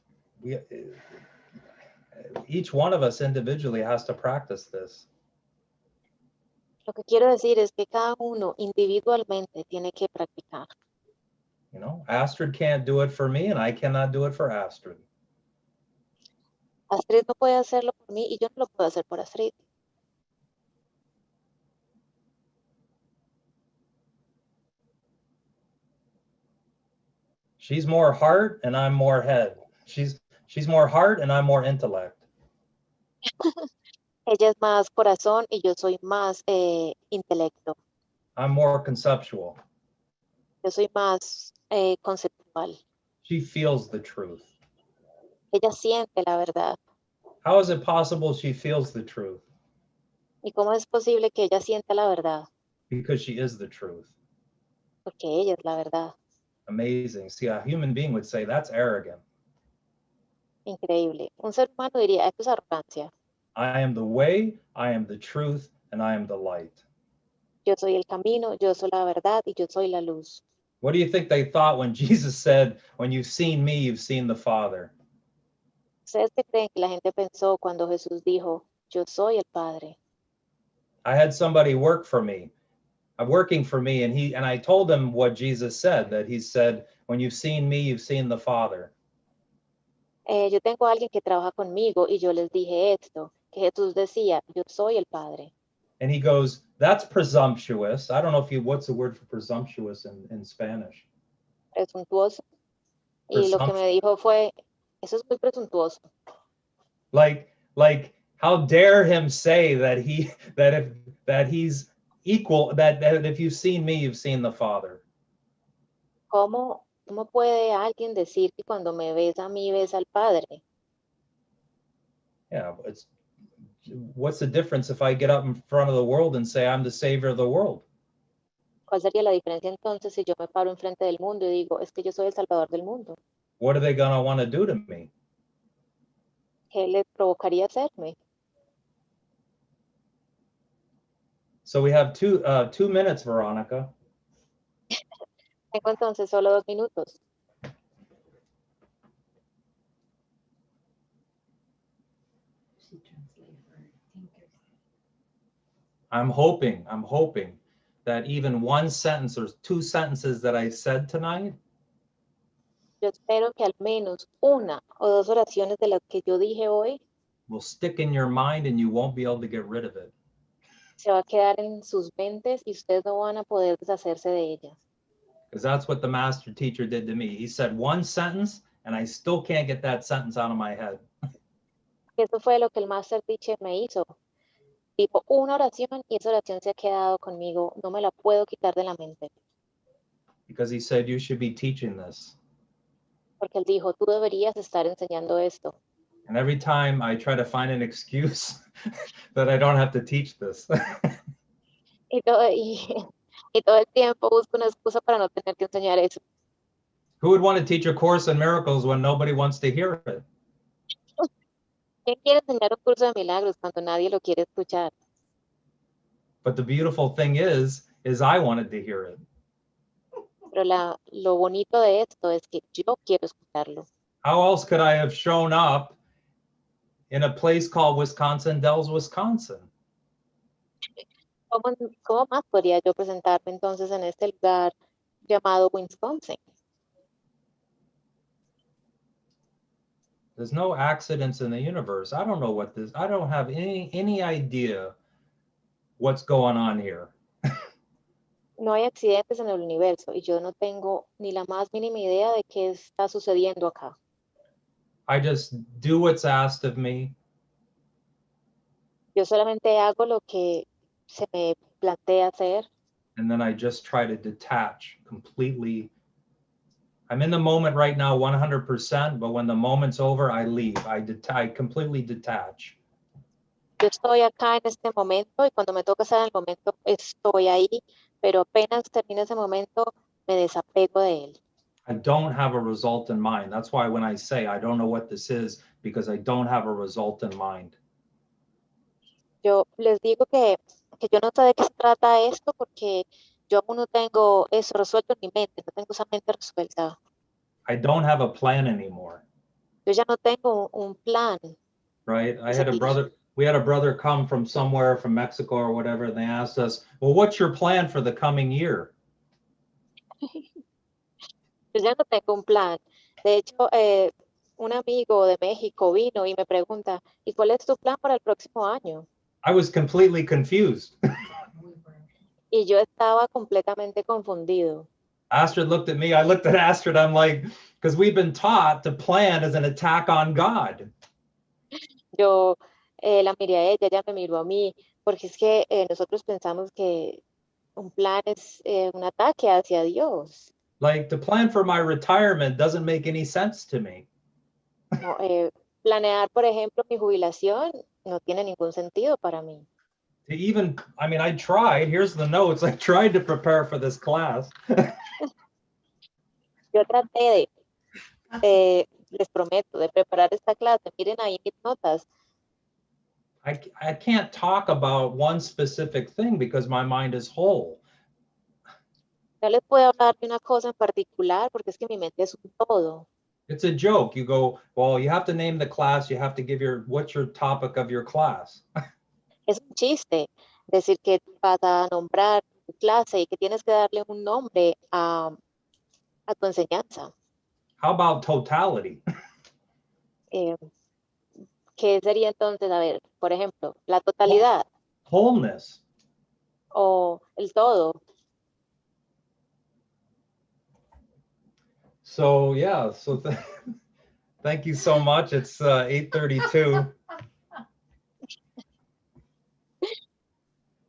Speaker 3: each one of us individually has to practice this.
Speaker 2: Lo que quiero decir es que cada uno individualmente tiene que practicar.
Speaker 3: You know, Astrid can't do it for me, and I cannot do it for Astrid.
Speaker 2: Astrid no puede hacerlo por mí y yo no lo puedo hacer por Astrid.
Speaker 3: She's more heart and I'm more head. She's more heart and I'm more intellect.
Speaker 2: Ella es más corazón y yo soy más intelecto.
Speaker 3: I'm more conceptual.
Speaker 2: Yo soy más conceptual.
Speaker 3: She feels the truth.
Speaker 2: Ella siente la verdad.
Speaker 3: How is it possible she feels the truth?
Speaker 2: ¿Y cómo es posible que ella sienta la verdad?
Speaker 3: Because she is the truth.
Speaker 2: Porque ella es la verdad.
Speaker 3: Amazing. See, a human being would say that's arrogant.
Speaker 2: Increíble. Un ser humano diría, esto es arrogancia.
Speaker 3: I am the way, I am the truth, and I am the light.
Speaker 2: Yo soy el camino, yo soy la verdad y yo soy la luz.
Speaker 3: What do you think they thought when Jesus said, when you've seen me, you've seen the Father?
Speaker 2: ¿Ustedes qué creen que la gente pensó cuando Jesús dijo, yo soy el Padre?
Speaker 3: I had somebody work for me, working for me, and I told him what Jesus said, that he said, when you've seen me, you've seen the Father.
Speaker 2: Yo tengo a alguien que trabaja conmigo y yo les dije esto, que Jesús decía, yo soy el Padre.
Speaker 3: And he goes, that's presumptuous. I don't know what's the word for presumptuous in Spanish?
Speaker 2: Presuntuoso. Y lo que me dijo fue, eso es muy presuntuoso.
Speaker 3: Like how dare him say that he's equal, that if you've seen me, you've seen the Father.
Speaker 2: ¿Cómo puede alguien decir que cuando me ves a mí ves al Padre?
Speaker 3: Yeah, what's the difference if I get up in front of the world and say I'm the savior of the world?
Speaker 2: ¿Cuál sería la diferencia entonces si yo me paro enfrente del mundo y digo, es que yo soy el salvador del mundo?
Speaker 3: What are they going to want to do to me?
Speaker 2: ¿Qué le provocaría hacerme?
Speaker 3: So we have 2 minutes, Veronica.
Speaker 2: Tengo entonces solo 2 minutos.
Speaker 3: I'm hoping that even one sentence or 2 sentences that I said tonight
Speaker 2: Yo espero que al menos una o 2 oraciones de las que yo dije hoy
Speaker 3: will stick in your mind and you won't be able to get rid of it.
Speaker 2: Se va a quedar en sus mentes y ustedes no van a poder deshacerse de ellas.
Speaker 3: Because that's what the master teacher did to me. He said one sentence and I still can't get that sentence out of my head.
Speaker 2: Eso fue lo que el Master Teacher me hizo. Tipo una oración y esa oración se ha quedado conmigo. No me la puedo quitar de la mente.
Speaker 3: Because he said you should be teaching this.
Speaker 2: Porque él dijo, tú deberías estar enseñando esto.
Speaker 3: And every time I try to find an excuse that I don't have to teach this.
Speaker 2: Y todo el tiempo busco una excusa para no tener que enseñar eso.
Speaker 3: Who would want to teach a course in miracles when nobody wants to hear it?
Speaker 2: ¿Quién quiere enseñar un curso de milagros cuando nadie lo quiere escuchar?
Speaker 3: But the beautiful thing is I wanted to hear it.
Speaker 2: Pero lo bonito de esto es que yo quiero escucharlo.
Speaker 3: How else could I have shown up in a place called Wisconsin Dells, Wisconsin?
Speaker 2: ¿Cómo más podría yo presentarme entonces en este lugar llamado Wisconsin?
Speaker 3: There's no accidents in the universe. I don't know what this, I don't have any idea what's going on here.
Speaker 2: No hay accidentes en el universo y yo no tengo ni la más mínima idea de qué está sucediendo acá.
Speaker 3: I just do what's asked of me.
Speaker 2: Yo solamente hago lo que se me plantea hacer.
Speaker 3: And then I just try to detach completely. I'm in the moment right now 100%, but when the moment's over, I leave. I completely detach.
Speaker 2: Yo estoy acá en este momento y cuando me toca estar en el momento estoy ahí, pero apenas termina ese momento me desapego de él.
Speaker 3: I don't have a result in mind. That's why when I say I don't know what this is, because I don't have a result in mind.
Speaker 2: Yo les digo que yo no sé de qué se trata esto porque yo aún no tengo eso resuelto en mi mente, no tengo esa mente resuelta.
Speaker 3: I don't have a plan anymore.
Speaker 2: Yo ya no tengo un plan.
Speaker 3: Right? We had a brother come from somewhere, from Mexico or whatever, and they asked us, well, what's your plan for the coming year?
Speaker 2: Yo ya no tengo un plan. De hecho, un amigo de México vino y me pregunta, ¿y cuál es tu plan para el próximo año?
Speaker 3: I was completely confused.
Speaker 2: Y yo estaba completamente confundido.
Speaker 3: Astrid looked at me. I looked at Astrid. I'm like, because we've been taught to plan as an attack on God.
Speaker 2: Yo la miré a ella me miró a mí, porque es que nosotros pensamos que un plan es un ataque hacia Dios.
Speaker 3: Like, to plan for my retirement doesn't make any sense to me.
Speaker 2: No, planear, por ejemplo, mi jubilación no tiene ningún sentido para mí.
Speaker 3: To even, I mean, I tried. Here's the notes. I tried to prepare for this class.
Speaker 2: Yo traté les prometo, de preparar esta clase. Miren ahí mis notas.
Speaker 3: I can't talk about one specific thing because my mind is whole.
Speaker 2: No les puedo hablar de una cosa en particular porque es que mi mente es un todo.
Speaker 3: It's a joke. You go, well, you have to name the class. You have to give what's your topic of your class?
Speaker 2: Es un chiste decir que vas a nombrar tu clase y que tienes que darle un nombre a tu enseñanza.
Speaker 3: How about totality?
Speaker 2: ¿Qué sería entonces? A ver, por ejemplo, la totalidad.
Speaker 3: Wholeness.
Speaker 2: O el todo.
Speaker 3: So yeah, so thank you so much. It's 8:32.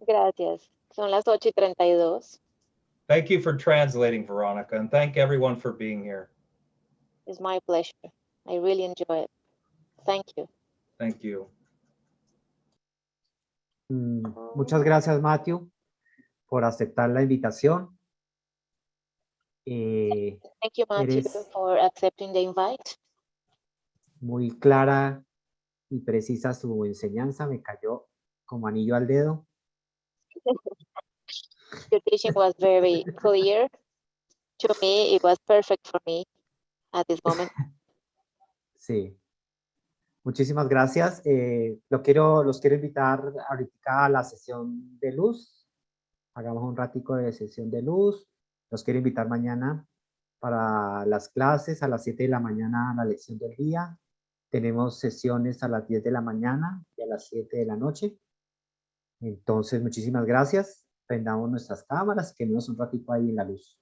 Speaker 2: Gracias. Son las 8:32.
Speaker 3: Thank you for translating, Veronica, and thank everyone for being here.
Speaker 2: It's my pleasure. I really enjoy it. Thank you.
Speaker 3: Thank you.
Speaker 1: Muchas gracias, Matthew, por aceptar la invitación.
Speaker 2: Thank you, Matthew,
Speaker 1: Eres
Speaker 2: for accepting the invite.
Speaker 1: muy clara y precisa su enseñanza, me cayó como anillo al dedo.
Speaker 2: Your teaching was very clear. To me, it was perfect for me at this moment.
Speaker 1: Sí. Muchísimas gracias. Los quiero invitar ahorita a la sesión de luz. Hagamos un ratico de sesión de luz. Los quiero invitar mañana para las clases a las 7 de la mañana a la lección del día. Tenemos sesiones a las 10 de la mañana y a las 7 de la noche. Entonces, muchísimas gracias. Prendamos nuestras cámaras, quedemos un ratito ahí en la luz.